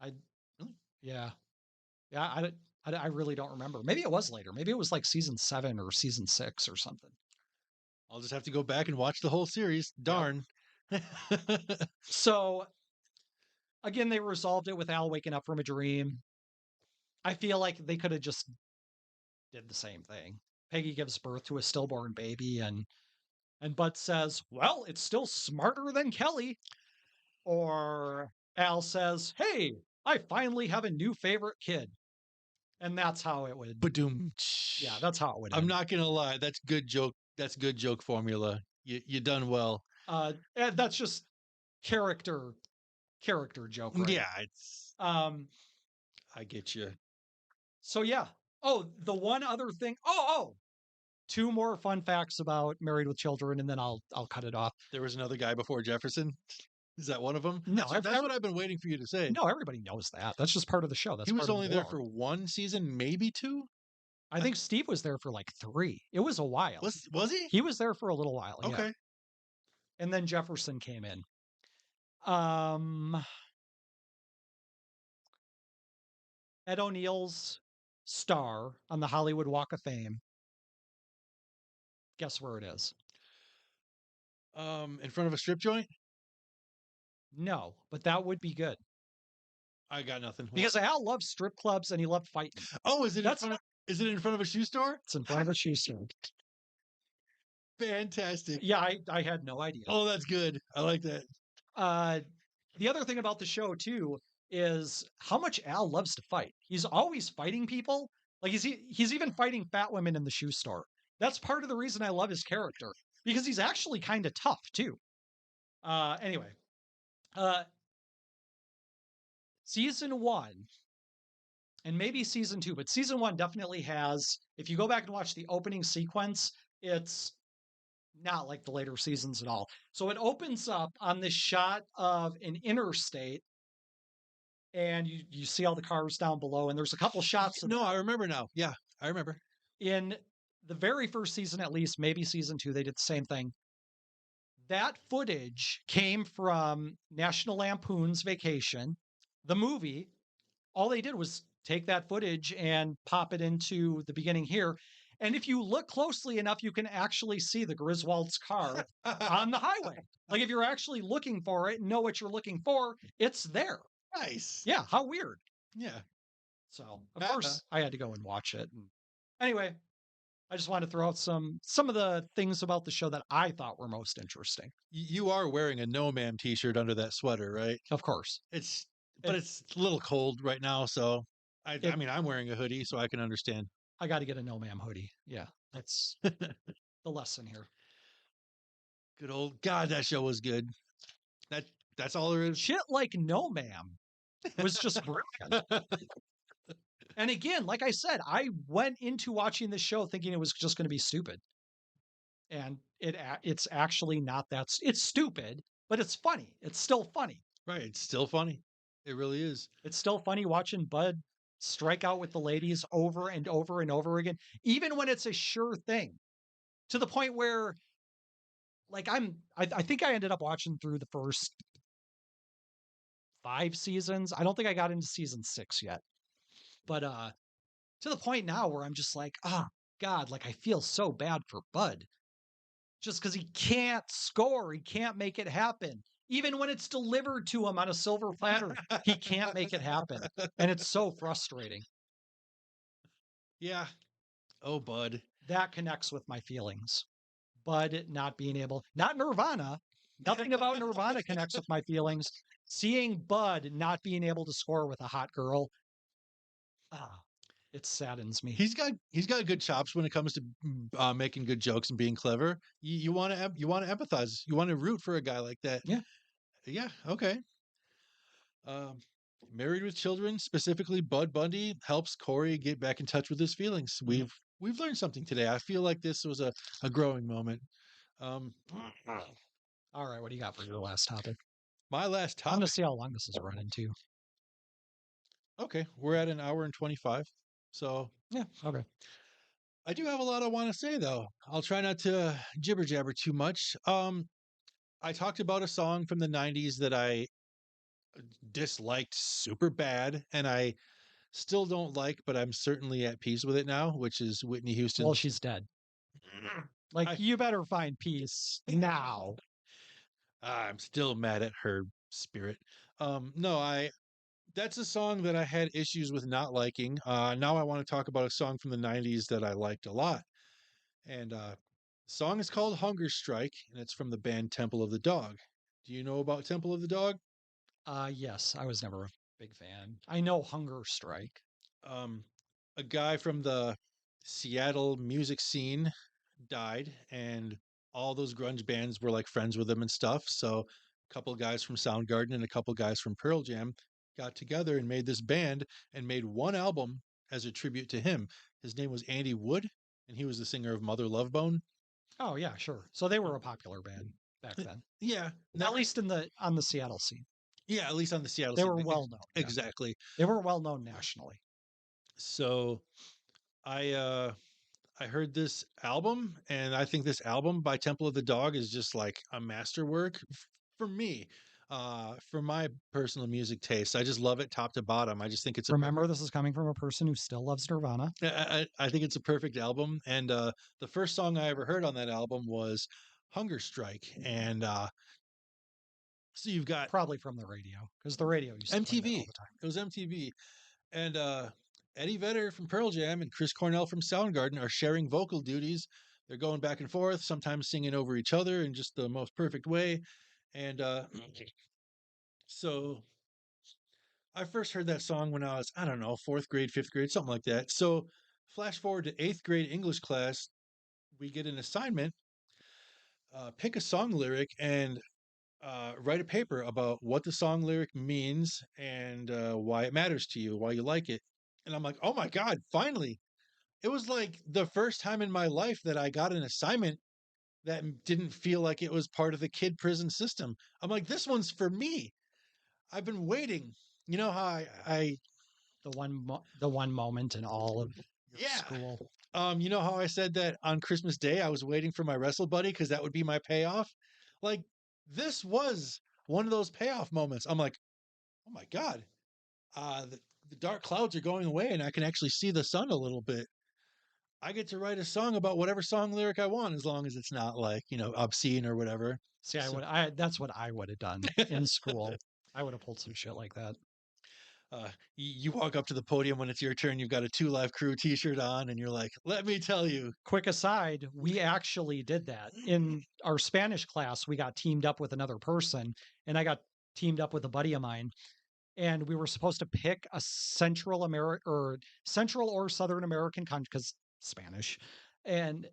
Really? Yeah. Yeah. I really don't remember. Maybe it was later. Maybe it was like season 7 or season 6 or something. I'll just have to go back and watch the whole series. Darn. Yep. So again, they resolved it with Al waking up from a dream. I feel like they could have just did the same thing. Peggy gives birth to a stillborn baby and Bud says, well, it's still smarter than Kelly. Or Al says, hey, I finally have a new favorite kid. And that's how it would. Badoom. Yeah, that's how it would. I'm not gonna lie. That's good joke. That's good joke formula. You done well. That's just character joke. Right? Yeah, it's. I get you. So yeah. Oh, the one other thing. Oh, 2 more fun facts about Married with Children, and then I'll cut it off. There was another guy before Jefferson. Is that one of them? No, that's what I've been waiting for you to say. No, everybody knows that. That's just part of the show. That's he was only there for 1 season, maybe 2. I think Steve was there for like 3. It was a while. Was he? He was there for a little while. Okay. Yeah. And then Jefferson came in. Ed O'Neill's star on the Hollywood Walk of Fame. Guess where it is? In front of a strip joint? No, but that would be good. I got nothing. Because Al loves strip clubs and he loved fighting. Oh, is it in front of a shoe store? It's in front of a shoe store. Fantastic. Yeah, I had no idea. Oh, that's good. I like that. The other thing about the show too is how much Al loves to fight. He's always fighting people. Like he's even fighting fat women in the shoe store. That's part of the reason I love his character because he's actually kind of tough too. Anyway, season 1 and maybe season 2, but season 1 definitely has, if you go back and watch the opening sequence, it's not like the later seasons at all. So it opens up on this shot of an interstate and you see all the cars down below and there's a couple shots. No, I remember now. Yeah, I remember. In the very first season, at least, maybe season 2, they did the same thing. That footage came from National Lampoon's Vacation, the movie. All they did was take that footage and pop it into the beginning here. And if you look closely enough, you can actually see the Griswold's car on the highway. Like if you're actually looking for it and know what you're looking for, it's there. Nice. Yeah, how weird. Yeah. So of course I had to go and watch it. And anyway, I just wanted to throw out some of the things about the show that I thought were most interesting. You are wearing a No Ma'am t-shirt under that sweater, right? Of course. But it's a little cold right now, so I It mean, I'm wearing a hoodie, so I can understand. I got to get a no ma'am hoodie. Yeah, that's the lesson here. Good old God, that show was good. That that's all there is. Shit like no ma'am was just brilliant. And again, like I said, I went into watching the show thinking it was just going to be stupid, and it's actually not that. It's stupid, but it's funny. It's still funny. Right, it's still funny. It really is. It's still funny watching Bud strike out with the ladies over and over and over again, even when it's a sure thing. To the point where, like, I think I ended up watching through the first 5 seasons. I don't think I got into season 6 yet, but to the point now where I'm just like, ah, God, like I feel so bad for Bud just because he can't score, he can't make it happen. Even when it's delivered to him on a silver platter, he can't make it happen, and it's so frustrating. Yeah. Oh, Bud. That connects with my feelings. Bud not being able, not Nirvana, nothing about Nirvana connects with my feelings. Seeing Bud not being able to score with a hot girl, ah, it saddens me. He's got good chops when it comes to making good jokes and being clever. You want to empathize. You want to root for a guy like that. Yeah. Yeah. Okay. Um, Married with Children, specifically Bud Bundy, helps Corey get back in touch with his feelings. We've learned something today. I feel like this was a growing moment. Um, All right, what do you got for your last topic? my last I'm going to topic. see how long this is running too. Okay, we're at an hour and 25. So Yeah, okay. I do have a lot I want to say though. I'll try not to jibber jabber too much. I talked about a song from the 90s that I disliked super bad and I still don't like, but I'm certainly at peace with it now, which is Whitney Well, Houston's. she's dead. Like, I, you better find peace now. I'm still mad at her spirit. No, that's a song that I had issues with not liking. Now I want to talk about a song from the 90s that I liked a lot. And the song is called Hunger Strike, and it's from the band Temple of the Dog. Do you know about Temple of the Dog? Yes, I was never a big fan. I know Hunger Strike. Um, a guy from the Seattle music scene died, and all those grunge bands were like friends with him and stuff. So a couple guys from Soundgarden and a couple guys from Pearl Jam got together and made this band and made one album as a tribute to him. His name was Andy Wood, and he was the singer of Mother Love Bone. Oh yeah, sure. So they were a popular band back then. Yeah, At least on the Seattle scene. yeah, at least on the Seattle They scene. were well known. Yeah. Exactly. They were well known nationally. So I heard this album, and I think this album by Temple of the Dog is just like a masterwork for me. For my personal music taste, I just love it top to bottom. I just think it's Remember, this is coming from a person who still loves Nirvana. I think it's a perfect album. And the first song I ever heard on that album was Hunger Strike. And so you've got Probably from the radio, because the radio used to play that MTV. all the time. It was MTV. And Eddie Vedder from Pearl Jam and Chris Cornell from Soundgarden are sharing vocal duties. They're going back and forth, sometimes singing over each other in just the most perfect way. And so I first heard that song when I was, I don't know, fourth grade, fifth grade, something like that. So flash forward to eighth grade English class, we get an assignment, pick a song lyric and write a paper about what the song lyric means and why it matters to you, why you like it. And I'm like, oh my God, finally. It was like the first time in my life that I got an assignment that didn't feel like it was part of the kid prison system. I'm like, this one's for me. I've been waiting. You know how I The one moment in all of your yeah. school. You know how I said that on Christmas Day I was waiting for my wrestle buddy because that would be my payoff? Like, this was one of those payoff moments. I'm like, oh my God, the dark clouds are going away and I can actually see the sun a little bit. I get to write a song about whatever song lyric I want as long as it's not like, obscene or whatever. See, So that's what I would have done in school. I would have pulled some shit like that. you walk up to the podium when it's your turn, you've got a Two Live Crew t-shirt on and you're like, "Let me tell you." Quick aside, we actually did that. In our Spanish class, we got teamed up with another person, and I got teamed up with a buddy of mine, and we were supposed to pick a Central or Southern American country because Spanish, and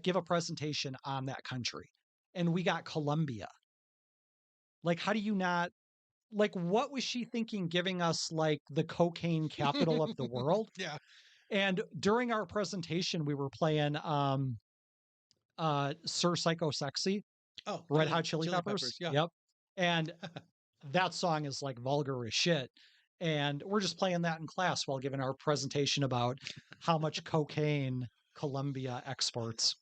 give a presentation on that country. And we got Colombia. Like, how do you not like what was she thinking giving us like the cocaine capital of the world? Yeah. And during our presentation, we were playing Sir Psycho Sexy, Oh, Red Hot Chili Chili Peppers. Peppers. Yeah. Yep. And that song is like vulgar as shit. And we're just playing that in class while giving our presentation about how much cocaine Colombia exports.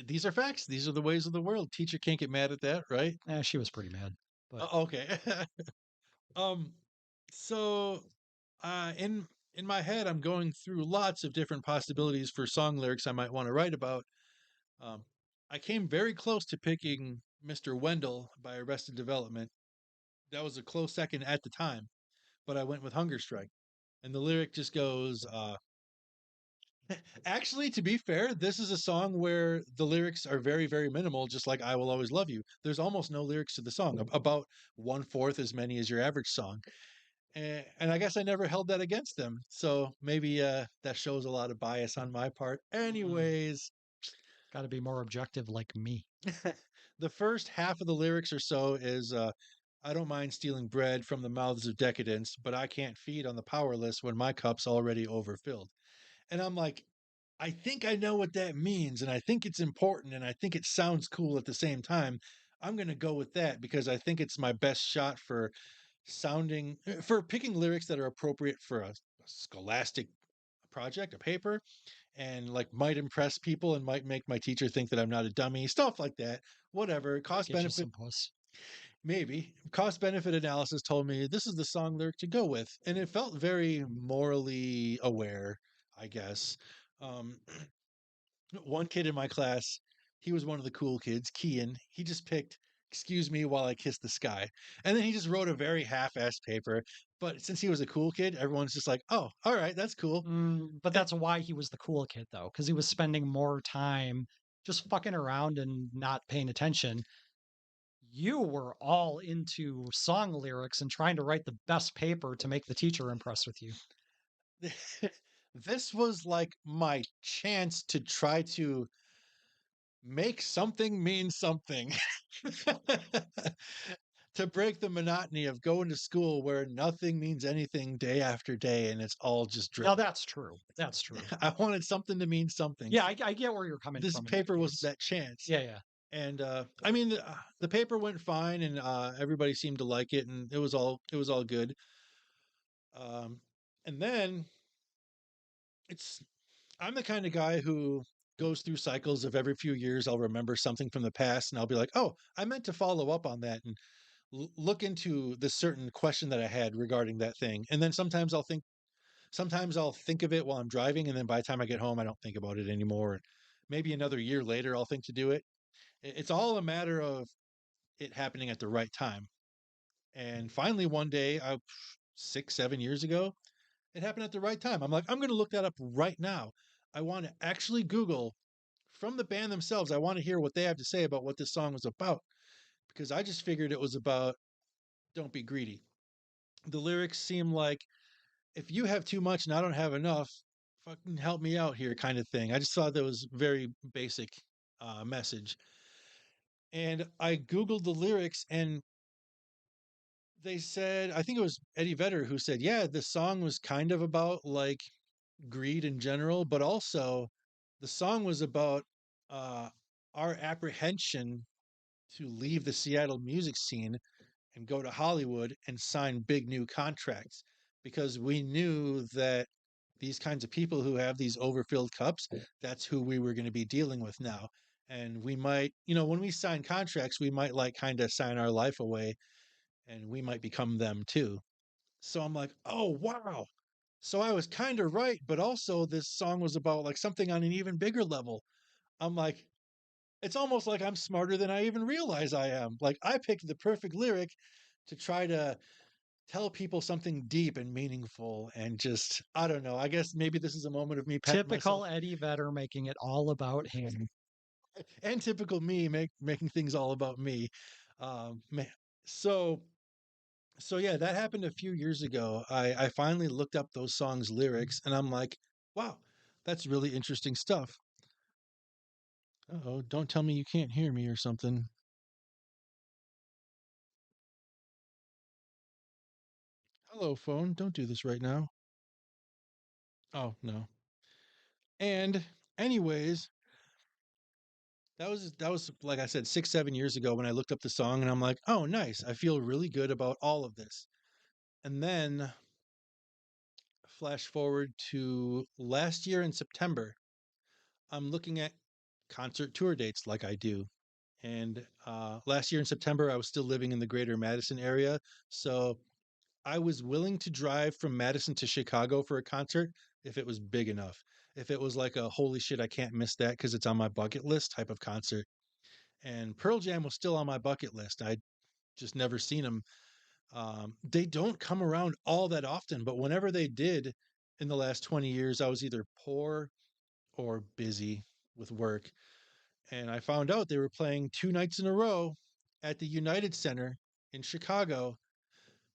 These are facts. These are the ways of the world. Teacher can't get mad at that, right? She was pretty mad, but Okay. um, so in my head, I'm going through lots of different possibilities for song lyrics I might want to write about. Um, I came very close to picking Mr. Wendell by Arrested Development. That was a close second at the time, but I went with Hunger Strike. And the lyric just goes, actually, to be fair, this is a song where the lyrics are very, very minimal, just like I Will Always Love You. There's almost no lyrics to the song, about one fourth as many as your average song. And I guess I never held that against them. So maybe that shows a lot of bias on my part. Anyways, got to be more objective like me. the first half of the lyrics or so is I don't mind stealing bread from the mouths of decadence, but I can't feed on the powerless when my cup's already overfilled. And I'm like, I think I know what that means, and I think it's important, and I think it sounds cool at the same time. I'm going to go with that because I think it's my best shot for for picking lyrics that are appropriate for a scholastic project, a paper, and like might impress people and might make my teacher think that I'm not a dummy, stuff like that. Whatever. Might Cost get you benefit, some puss. maybe. Cost benefit analysis told me this is the song lyric to go with. And it felt very morally aware, I guess. Um, one kid in my class, he was one of the cool kids, Kian. He just picked "Excuse Me While I Kiss the Sky," and then he just wrote a very half-assed paper. But since he was a cool kid, everyone's just like, "Oh, all right, that's cool." But And that's why he was the cool kid, though, because he was spending more time just fucking around and not paying attention. You were all into song lyrics and trying to write the best paper to make the teacher impressed with you. this was like my chance to try to make something mean something. To break the monotony of going to school where nothing means anything day after day and it's all just Now, drivel. that's true. That's true. I wanted something to mean something. Yeah, I get where you're coming This from in that paper was case. that chance. Yeah, yeah. And I mean, the paper went fine, and everybody seemed to like it, and it was all good. Um, and then it's I'm the kind of guy who goes through cycles of every few years I'll remember something from the past, and I'll be like, oh, I meant to follow up on that and look into this certain question that I had regarding that thing. And then sometimes I'll think of it while I'm driving, and then by the time I get home, I don't think about it anymore. Maybe another year later, I'll think to do it. It's all a matter of it happening at the right time. And finally, one day, 6, 7 years ago, it happened at the right time. I'm like, I'm going to look that up right now. I want to actually Google from the band themselves. I want to hear what they have to say about what this song was about because I just figured it was about don't be greedy. The lyrics seem like if you have too much and I don't have enough, fucking help me out here, kind of thing. I just thought that was very basic message. And I Googled the lyrics and they said, I think it was Eddie Vedder who said, yeah, the song was kind of about like greed in general, but also the song was about uh, our apprehension to leave the Seattle music scene and go to Hollywood and sign big new contracts because we knew that these kinds of people who have these overfilled cups, that's who we were going to be dealing with now. And we might, when we sign contracts, we might like kind of sign our life away and we might become them too. So I'm like, oh, wow. So I was kind of right, but also this song was about like something on an even bigger level. I'm like, it's almost like I'm smarter than I even realize I am. Like I picked the perfect lyric to try to tell people something deep and meaningful and just I don't know. I guess maybe this is a moment of me patting myself Typical Eddie Vedder making it all about him. and typical me making things all about me. Man. So so yeah, that happened a few years ago. I finally looked up those songs lyrics and I'm like, wow, that's really interesting stuff. Oh, don't tell me you can't hear me or something. Hello, phone. Don't do this right now. Oh, no. And anyways, that was like I said 6 7 years ago when I looked up the song and I'm like, "Oh, nice. I feel really good about all of this." And then flash forward to last year in September. I'm looking at concert tour dates like I do. And last year in September, I was still living in the greater Madison area. So I was willing to drive from Madison to Chicago for a concert if it was big enough. If it was like a holy shit, I can't miss that because it's on my bucket list type of concert. And Pearl Jam was still on my bucket list. I'd just never seen them. They don't come around all that often, but whenever they did in the last 20 years, I was either poor or busy with work. And I found out they were playing 2 nights in a row at the United Center in Chicago,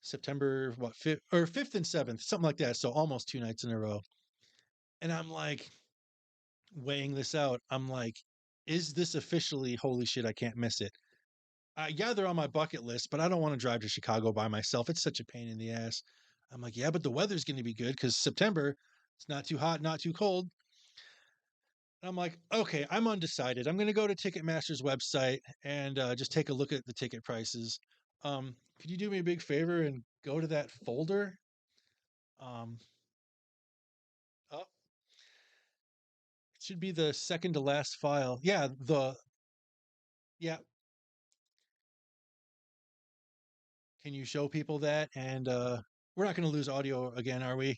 September what 5th and 7th, something like that. So almost 2 nights in a row. And I'm like weighing this out. I'm like, is this officially holy shit? I can't miss it. Yeah, they're on my bucket list, but I don't want to drive to Chicago by myself. It's such a pain in the ass. I'm like, yeah, but the weather's going to be good because September, it's not too hot, not too cold. I'm like, okay, I'm undecided. I'm going to go to Ticketmaster's website and just take a look at the ticket prices. Could you do me a big favor and go to that folder? Um, oh, it should be the second to last file. Yeah. Can you show people that? And we're not going to lose audio again, are we?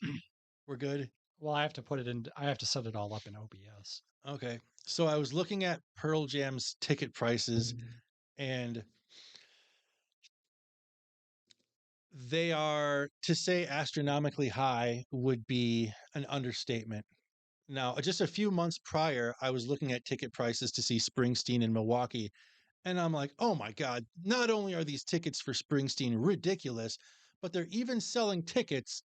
We're good. Well, I have to put it in, I have to set it all up in OBS. Okay. So I was looking at Pearl Jam's ticket prices and they are to say astronomically high would be an understatement. Now, just a few months prior, I was looking at ticket prices to see Springsteen in Milwaukee, and I'm like, oh my God, not only are these tickets for Springsteen ridiculous, but they're even selling tickets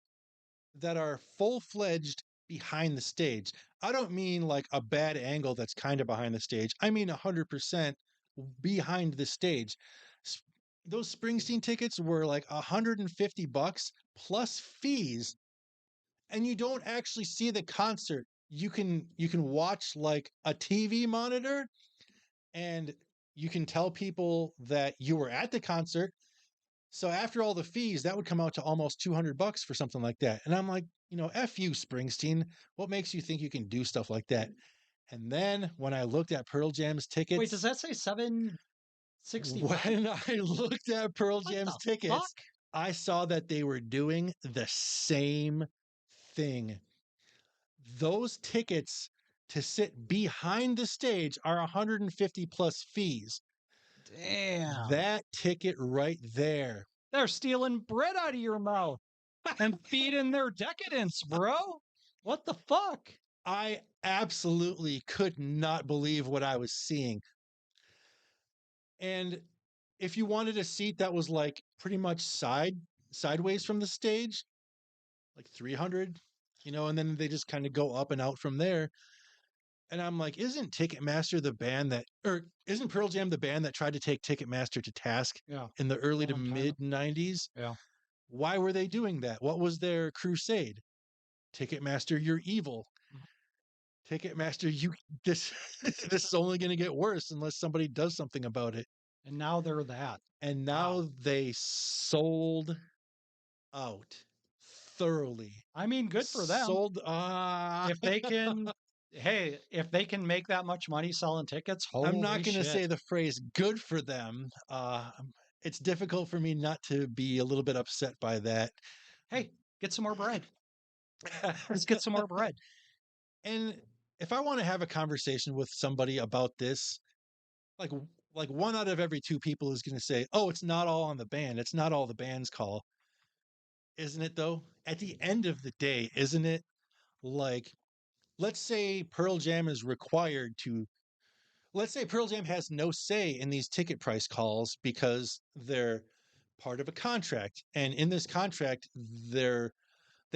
that are full fledged behind the stage. I don't mean like a bad angle that's kind of behind the stage. I mean 100% behind the stage. Those Springsteen tickets were like $150 plus fees, and you don't actually see the concert. You can watch like a TV monitor, and you can tell people that you were at the concert. So after all the fees, that would come out to almost $200 for something like that. And I'm like, F you, Springsteen. What makes you think you can do stuff like that? And then when I looked at Pearl Jam's Wait, does tickets, that say 765? when I looked at Pearl What Jam's the fuck? tickets, I saw that they were doing the same thing. Those tickets to sit behind the stage are 150 plus fees. Damn. That ticket right there. They're stealing bread out of your mouth and feeding their decadence, bro. What the fuck? I absolutely could not believe what I was seeing. And if you wanted a seat that was like pretty much sideways from the stage, like 300, and then they just kind of go up and out from there. And I'm like, isn't Ticketmaster the band that, or isn't Pearl Jam the band that tried to take Ticketmaster to task Yeah. in the early to Long time. mid 90s? Yeah. Why were they doing that? What was their crusade? Ticketmaster, you're evil. Ticketmaster, you this this is only going to get worse unless somebody does something about it. And now they're that. And now Wow. they sold out thoroughly. I mean, good for them. Sold If they can, hey, if they can make that much money selling tickets, I'm not holy going to shit. say the phrase good for them. It's difficult for me not to be a little bit upset by that. Hey, get some more bread. Just get some more bread. And if I want to have a conversation with somebody about this, like like one out of every two people is going to say, "Oh, it's not all on the band. It's not all the band's call." Isn't it though? At the end of the day, isn't it? Like, let's say Pearl Jam is required to let's say Pearl Jam has no say in these ticket price calls because they're part of a contract. And in this contract, they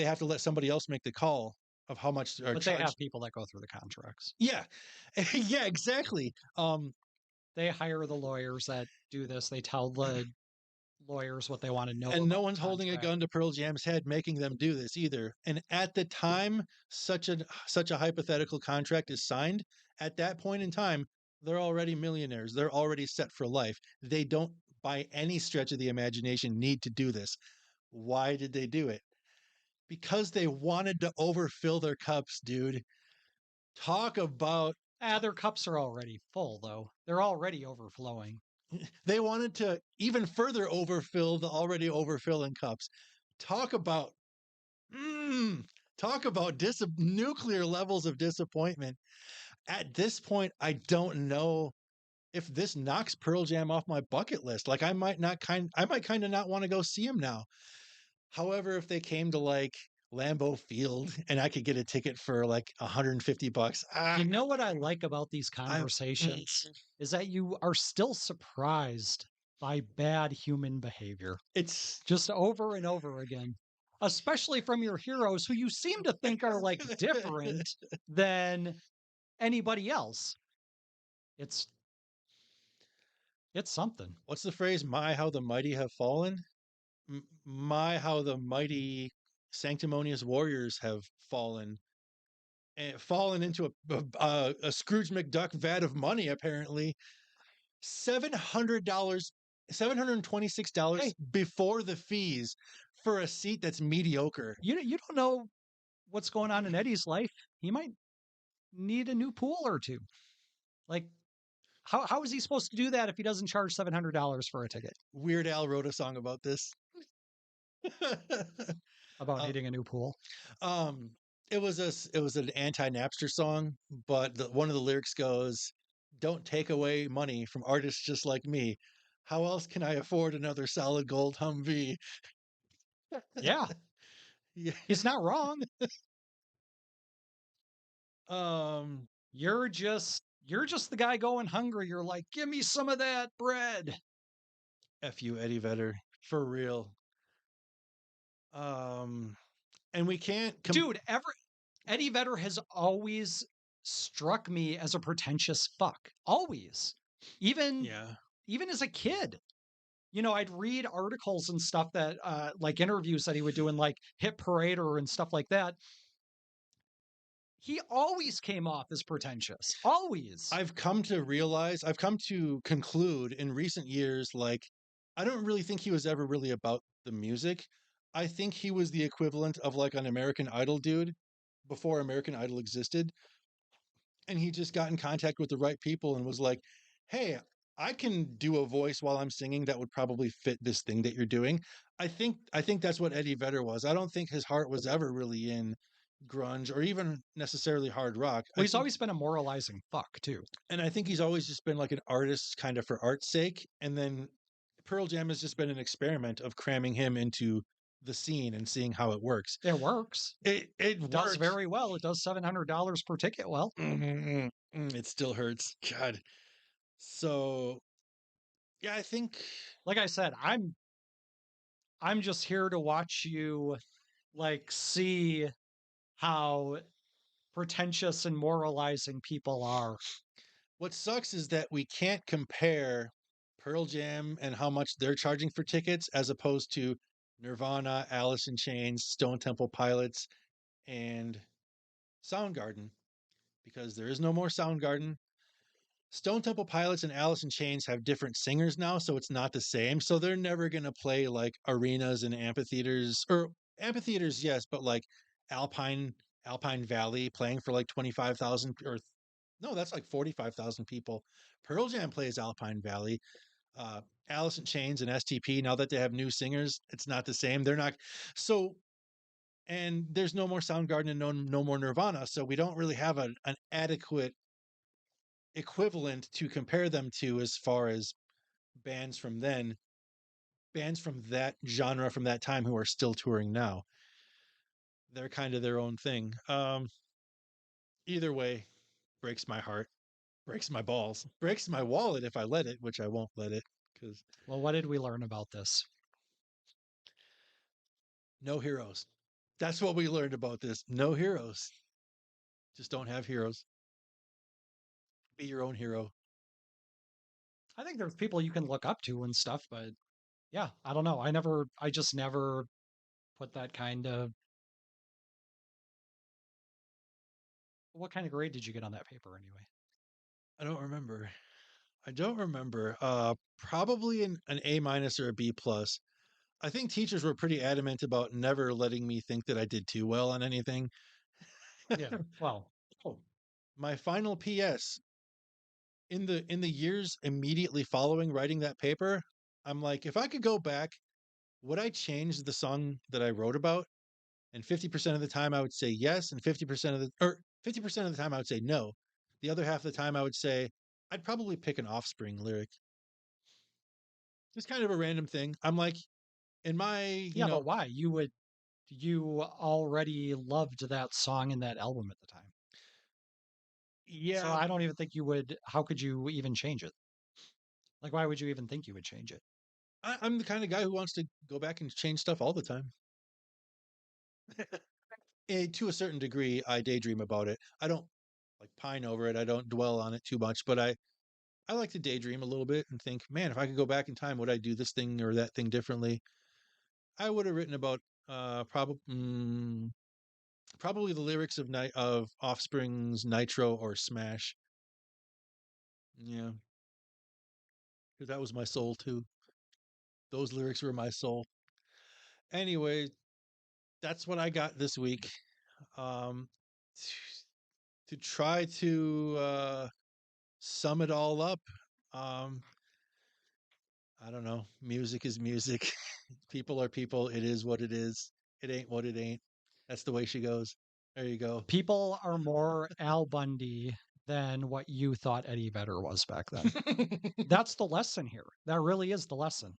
have to let somebody else make the call of how much they're But they have charged. people that go through the contracts. Yeah. Yeah, exactly. They hire the lawyers that do this. They tell the lawyers what they want to know And no about one's the holding a contract. gun to Pearl Jam's head making them do this either. And at the time such a hypothetical contract is signed, at that point in time, they're already millionaires. They're already set for life. They don't by any stretch of the imagination need to do this. Why did they do it? Because they wanted to overfill their cups, dude. Talk about Their cups are already full, though. They're already overflowing. they wanted to even further overfill the already overfilling cups. Talk about Mm, talk about nuclear levels of disappointment. At this point, I don't know if this knocks Pearl Jam off my bucket list. Like I might kind of not want to go see him now. However, if they came to like Lambeau Field and I could get a ticket for like $150, You know what I like about these I conversations is that you are still surprised by bad human behavior it's just over and over again, especially from your heroes who you seem to think are like different than anybody else. It's it's something. what's the phrase? My how the mighty have fallen. My how the mighty sanctimonious warriors have fallen and fallen into a Scrooge McDuck vat of money. Apparently, $700, $726 Hey, before the fees for a seat that's mediocre. you don't know what's going on in Eddie's life. He might need a new pool or two. Like how is he supposed to do that if he doesn't charge $700 for a ticket? Weird Al wrote a song about this. About uh, needing a new pool. um, it was an anti Napster song, but one of the lyrics goes, "Don't take away money from artists just like me. How else can I afford another solid gold Humvee?" Yeah, Yeah. he's not wrong. Um, You're just the guy going hungry. You're like, give me some of that bread. F you, Eddie Vedder, for real. Um, and we can't. Dude, Eddie Vedder has always struck me as a pretentious fuck. Always. Even Yeah, even as a kid. I'd read articles and stuff that like interviews that he would do in like Hit Parader and stuff like that. He always came off as pretentious. Always. I've come to conclude in recent years, like, I don't really think he was ever really about the music. I think he was the equivalent of like an American Idol dude before American Idol existed. And he just got in contact with the right people and was like, hey, I can do a voice while I'm singing that would probably fit this thing that you're doing. I think that's what Eddie Vedder was. I don't think his heart was ever really in grunge or even necessarily hard rock. Well, he's always been a moralizing fuck, too. And I think he's always just been like an artist kind of for art's sake. And then Pearl Jam has just been an experiment of cramming him into the scene and seeing how it works. It works. It Does works. very well. It does $700 per ticket well. It still hurts. God. So yeah, I think Like I said, I'm just here to watch you like see how pretentious and moralizing people are. what sucks is that we can't compare Pearl Jam and how much they're charging for tickets as opposed to Nirvana, Alice in Chains, Stone Temple Pilots, and Soundgarden, because there is no more Soundgarden. Stone Temple Pilots and Alice in Chains have different singers now, so it's not the same. So they're never going to play like arenas and amphitheaters, or amphitheaters, yes, but like Alpine Alpine Valley playing for like 25,000, or no, that's like 45,000 people. Pearl Jam plays Alpine Valley. Uh, Alice in Chains and STP, now that they have new singers, it's not the same. They're not. So and there's no more Soundgarden and no more Nirvana, so we don't really have an adequate equivalent to compare them to as far as bands from then, bands from that genre from that time who are still touring now. They're kind of their own thing. Either way, breaks my heart, breaks my balls, breaks my wallet if I let it, which I won't let it because Well, what did we learn about this? no heroes. That's what we learned about this. No heroes. Just don't have heroes. Be your own hero. I think there's people you can look up to and stuff, but yeah, I don't know. I just never put that kind of. What kind of grade did you get on that paper anyway? I don't remember. I don't remember. Probably an A minus or a B plus. I think teachers were pretty adamant about never letting me think that I did too well on anything. Yeah. Well, oh, My final PS in the years immediately following writing that paper, I'm like, if I could go back, would I change the song that I wrote about? And 50% of the time I would say yes, and 50% of the or 50% of the time I would say no. The other half of the time I would say I'd probably pick an Offspring lyric. Just kind of a random thing. I'm like, in my, yeah, but why? You already loved that song and that album at the time. So yeah, I don't even think you would. How could you even change it? Like, why would you even think you would change it? I'm the kind of guy who wants to go back and change stuff all the time. To a certain degree, I daydream about it. I don't like pine over it. I don't dwell on it too much, but I like to daydream a little bit and think, man, if I could go back in time, would I do this thing or that thing differently? I would have written about probably the lyrics of Night of Offspring's Nitro or Smash. Yeah, because that was my soul too. Those lyrics were my soul. Anyway, that's what I got this week. Um, to try to sum it all up, um, I don't know. Music is music. People are people. It is what it is. It ain't what it ain't. That's the way she goes. There you go. People are more Al Bundy than what you thought Eddie Vedder was back then. That's the lesson here. That really is the lesson.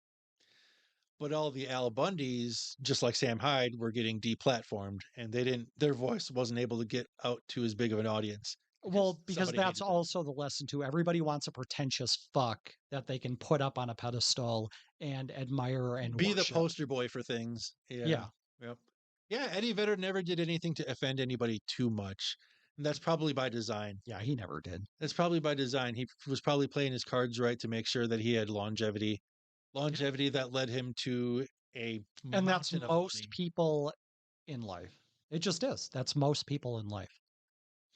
But all the Al Bundys, just like Sam Hyde, were getting deplatformed, and they didn't. Their voice wasn't able to get out to as big of an audience because Well, because somebody that's hated them. also the lesson too. Everybody wants a pretentious fuck that they can put up on a pedestal and admire and Be the worship. poster boy for things. Yeah. Yeah. Yep. Yeah. Eddie Vedder never did anything to offend anybody too much. And that's probably by design. Yeah, he never did. That's probably by design. He was probably playing his cards right to make sure that he had longevity that led him to a And that's mountain of most money. people in life. It just is. That's most people in life.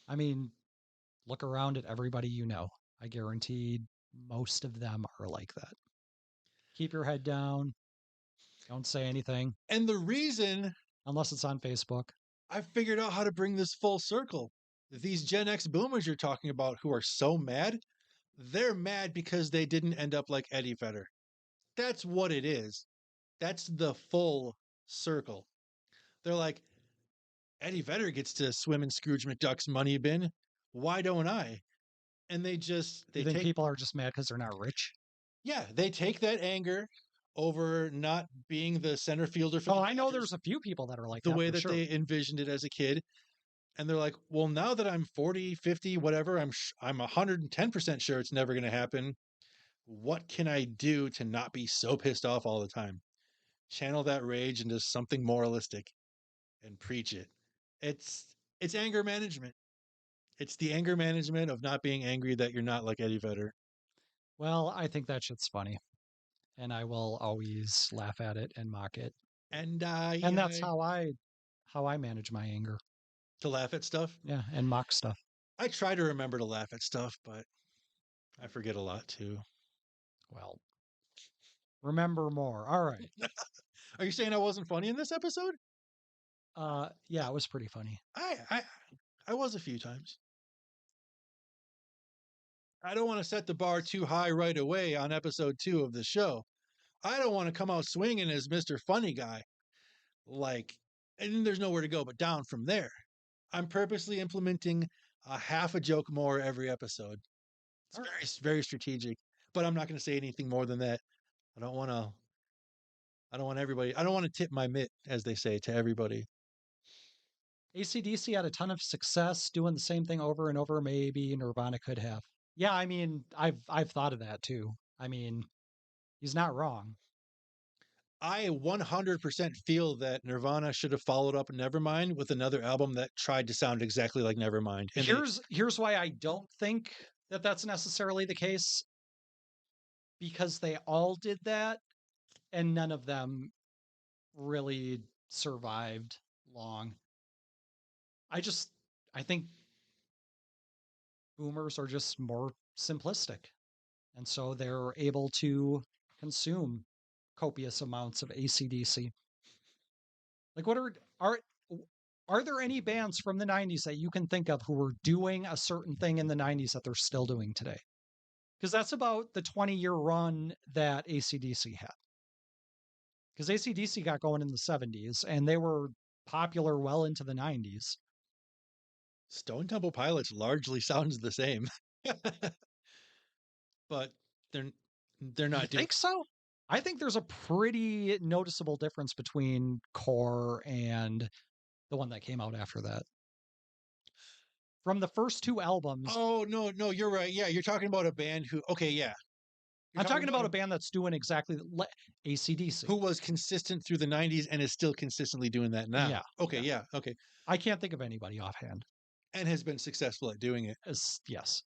I mean, look around at everybody you know. I guarantee most of them are like that. Keep your head down. Don't say anything And the reason unless it's on Facebook. I figured out how to bring this full circle. These Gen X boomers you're talking about who are so mad, they're mad because they didn't end up like Eddie Vedder. That's what it is. That's the full circle. They're like, Eddie Vedder gets to swim in Scrooge McDuck's money bin. Why don't I? And You they think take people are just mad because they're not rich? yeah, they take that anger over not being the center fielder for Oh, the I know there's Dodgers a few people that are like the that way for that sure. they envisioned it as a kid. And they're like, well, now that I'm 40, 50, whatever, I'm 110% sure it's never going to happen. What can I do to not be so pissed off all the time? Channel that rage into something moralistic and preach it. It's it's anger management. It's the anger management of not being angry that you're not like Eddie Vedder. Well, I think that shit's funny, and I will always laugh at it and mock it. And And that's how I manage my anger. to laugh at stuff. Yeah, and mock stuff. I try to remember to laugh at stuff, but I forget a lot too. Well, remember more. All right. Are you saying I wasn't funny in this episode? Yeah, it was pretty funny. I was a few times. I don't want to set the bar too high right away on episode 2 of the show. I don't want to come out swinging as Mr. Funny Guy. Like, and then there's nowhere to go but down from there. I'm purposely implementing a half a joke more every episode. It's All right. very strategic, but I'm not going to say anything more than that. I don't want to. I don't want everybody. I don't want to tip my mitt, as they say, to everybody. AC/DC had a ton of success doing the same thing over and over. Maybe Nirvana could have. Yeah, I mean, I've thought of that too. I mean, he's not wrong. I 100% feel that Nirvana should have followed up Nevermind with another album that tried to sound exactly like Nevermind, and they Here's why I don't think that that's necessarily the case, because they all did that and none of them really survived long. I just I think boomers are just more simplistic. And so they're able to consume copious amounts of AC/DC. Like are there any bands from the 90s that you can think of who were doing a certain thing in the 90s that they're still doing today? Because that's about the 20-year run that AC/DC had. Because AC/DC got going in the 70s and they were popular well into the 90s. Stone Temple Pilots largely sounds the same, but they're they're You not doing. think so? I think there's a pretty noticeable difference between Core and the one that came out after that. From the first two albums, Oh no, you're right. Yeah, you're talking about a band who. Okay, yeah, you're I'm talking about a a band that's doing exactly AC/DC. who was consistent through the '90s and is still consistently doing that now. Yeah, Okay, yeah. yeah, okay, I can't think of anybody offhand. and has been successful at doing it. Yes,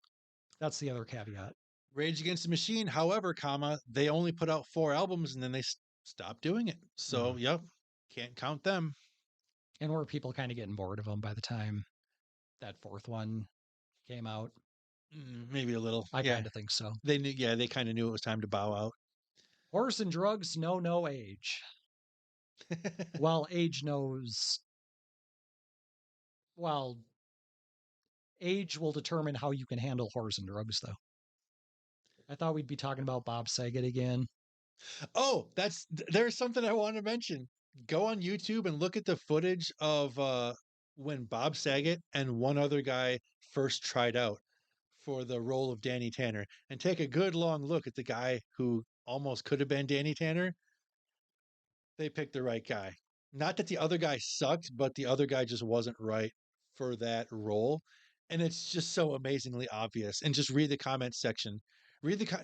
that's the other caveat. Rage Against the Machine, however, comma, they only put out 4 albums and then they stopped doing it. So, yep, can't count them. And were people kind of getting bored of them by the time that fourth one came out? Maybe a little. I Yeah, kind of think so. they knew. Yeah, they kind of knew it was time to bow out. Horse and drugs know no age. Well, age knows. Well, age will determine how you can handle horse and drugs, though. I thought we'd be talking about Bob Saget again. Oh, there's something I want to mention. Go on YouTube and look at the footage of when Bob Saget and one other guy first tried out for the role of Danny Tanner, and take a good long look at the guy who almost could have been Danny Tanner. They picked the right guy. Not that the other guy sucked, but the other guy just wasn't right for that role. And it's just so amazingly obvious. And just read the comments section.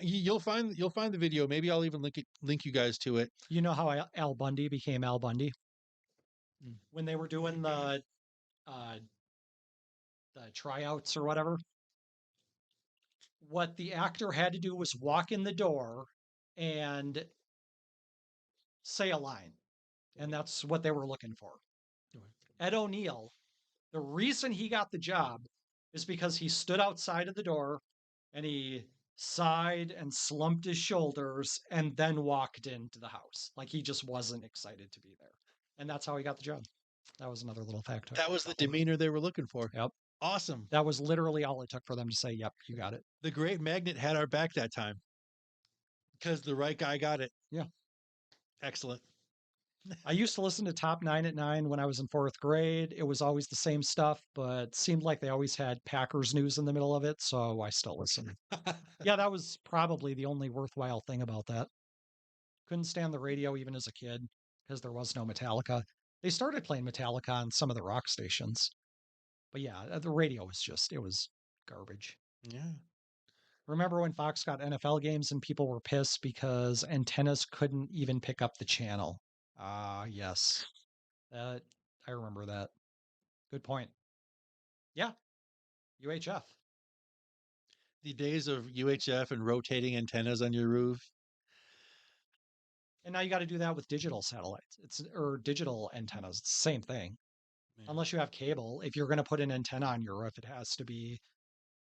You'll find the video. Maybe I'll even link you guys to it. You know how Al Bundy became Al Bundy? When they were doing uh, the tryouts or whatever, what the actor had to do was walk in the door and say a line. And that's what they were looking for. Ed O'Neill, the reason he got the job is because he stood outside of the door and he sighed and slumped his shoulders and then walked into the house. Like he just wasn't excited to be there. And that's how he got the job. That was another little factoid. That was the demeanor they were looking for. Yep. Awesome. That was literally all it took for them to say, yep, you got it. The Great Magnet had our back that time because the right guy got it. Yeah. Excellent. I used to listen to Top 9 at 9 when I was in fourth grade. It was always the same stuff, but seemed like they always had Packers news in the middle of it, so I still listen. Yeah, that was probably the only worthwhile thing about that. Couldn't stand the radio even as a kid because there was no Metallica. They started playing Metallica on some of the rock stations. But yeah, the radio was it was garbage. Yeah. Remember when Fox got NFL games and people were pissed because antennas couldn't even pick up the channel? Ah, yes. I remember that. Good point. Yeah, UHF. The days of UHF and rotating antennas on your roof. And now you got to do that with digital satellites. Or digital antennas. It's the same thing. Yeah. Unless you have cable. If you're going to put an antenna on your roof, it has to be.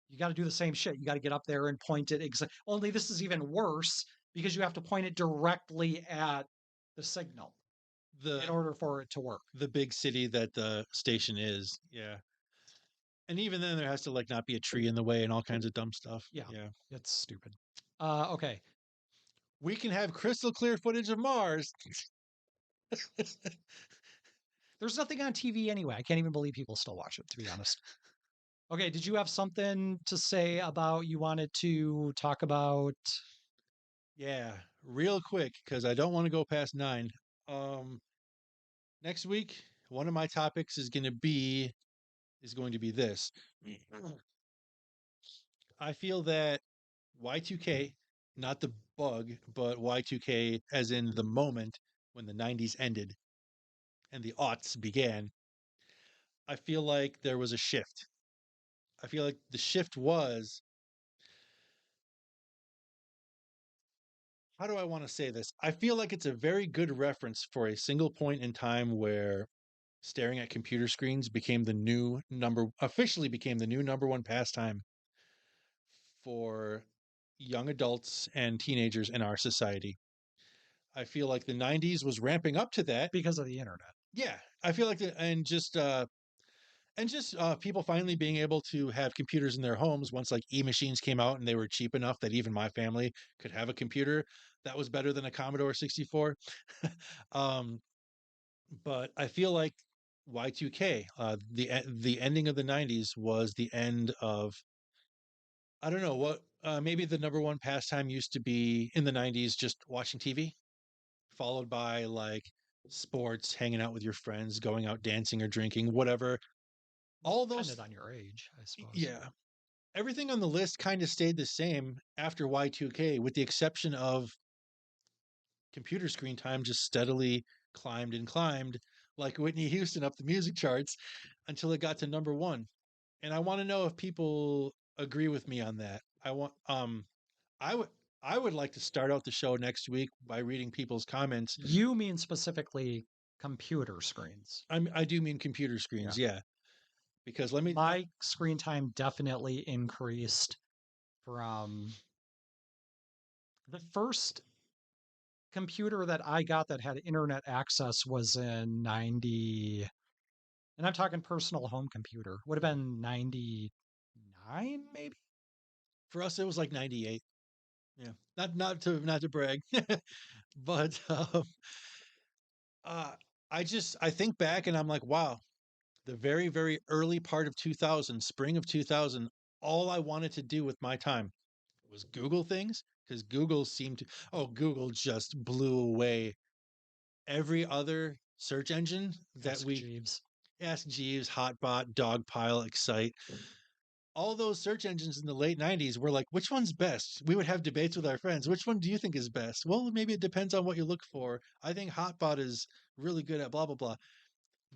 You got to do the same shit. You got to get up there and point it. Only this is even worse because you have to point it directly at the signal in order for it to work. The big city that the station is. Yeah. And even then, there has to not be a tree in the way and all kinds of dumb stuff. Yeah. It's stupid. Okay. We can have crystal clear footage of Mars. There's nothing on TV anyway. I can't even believe people still watch it, to be honest. Okay, did you have something to say about you wanted to talk about? Yeah, real quick because I don't want to go past 9. Next week, one of my topics is going to be this. I feel that Y2K, not the bug, but Y2K as in the moment when the 90s ended and the aughts began, I feel like there was a shift. I feel like the shift was, how do I want to say this? I feel like it's a very good reference for a single point in time where staring at computer screens became the new officially became the new number one pastime for young adults and teenagers in our society. I feel like the 90s was ramping up to that. Because of the internet. Yeah, I feel like people finally being able to have computers in their homes once like e-machines came out and they were cheap enough that even my family could have a computer that was better than a Commodore 64. um, but I feel like Y2K, the ending of the 90s was the end of, I don't know what, maybe the number one pastime used to be in the 90s just watching TV, followed by like sports, hanging out with your friends, going out dancing or drinking, whatever. All Depended those, on your age, I suppose. yeah. Everything on the list kind of stayed the same after Y2K, with the exception of computer screen time just steadily climbed and climbed like Whitney Houston up the music charts until it got to number one. And I want to know if people agree with me on that. I would I would like to start out the show next week by reading people's comments. You mean specifically computer screens. I do mean computer screens, yeah. Because My screen time definitely increased from the first computer that I got that had internet access was in 90, and I'm talking personal home computer. Would have been 99 maybe. for us it was like 98. Yeah. Not to brag. But uh I think back and I'm like, wow, the very, very early part of 2000, spring of 2000, all I wanted to do with my time was Google things because Google just blew away every other search engine that Ask Jeeves. Ask Jeeves, Hotbot, Dogpile, Excite. All those search engines in the late 90s were like, which one's best? We would have debates with our friends. Which one do you think is best? Well, maybe it depends on what you look for. I think Hotbot is really good at blah, blah, blah.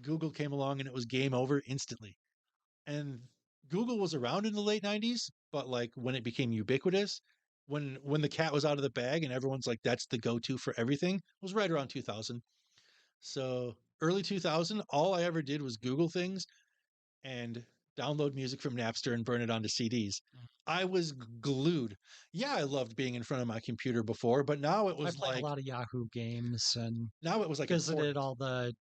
Google came along and it was game over instantly. And Google was around in the late 90s, but like when it became ubiquitous, when the cat was out of the bag and everyone's like that's the go-to for everything, was right around 2000. So, early 2000, all I ever did was Google things and download music from Napster and burn it onto CDs. Mm. I was glued. Yeah, I loved being in front of my computer before, but now it I was played a like lot of Yahoo games and now it was like visited important. all the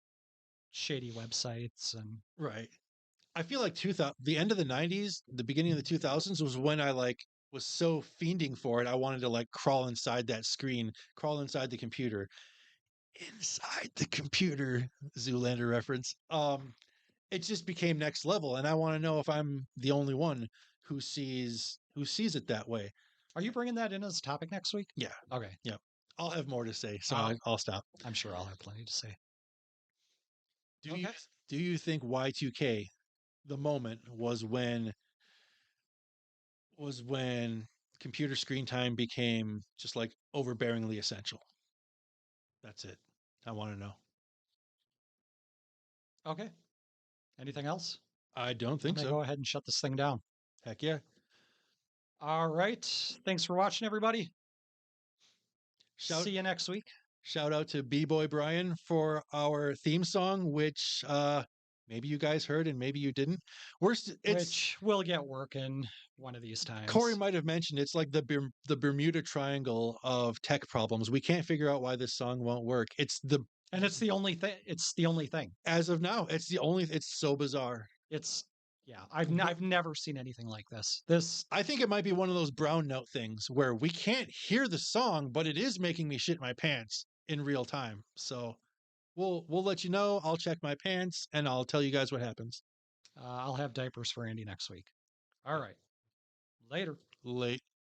shady websites and Right. I feel like 2000, the end of the 90s, the beginning of the 2000s was when I like was so fiending for it. I wanted to like crawl inside that screen, crawl inside the computer. Inside the computer, Zoolander reference. It just became next level, and I want to know if I'm the only one who sees it that way. are you bringing that in as a topic next week? Yeah. Okay. Yeah. I'll have more to say, so I'll, I'll stop. I'm sure I'll have plenty to say. Do you Okay. do you think Y2K, the moment was when computer screen time became just like overbearingly essential? That's it. I want to know. Okay. Anything else? I don't I'm think going to so. go ahead and shut this thing down. Heck yeah. All right. Thanks for watching, everybody. Shout See you next week. Shout out to B-Boy Brian for our theme song, which maybe you guys heard and maybe you didn't. It's Which will get working one of these Corey times. might have mentioned it's like the Bermuda Triangle of tech problems. We can't figure out why this song won't work. And it's the only thing. It's the only thing. As of now, it's so bizarre. It's yeah. I've never seen anything like this. This I think it might be one of those brown note things where we can't hear the song, but it is making me shit my pants in real time. So we'll let you know. I'll check my pants and I'll tell you guys what happens. I'll have diapers for Andy next week. All right. Later. Late.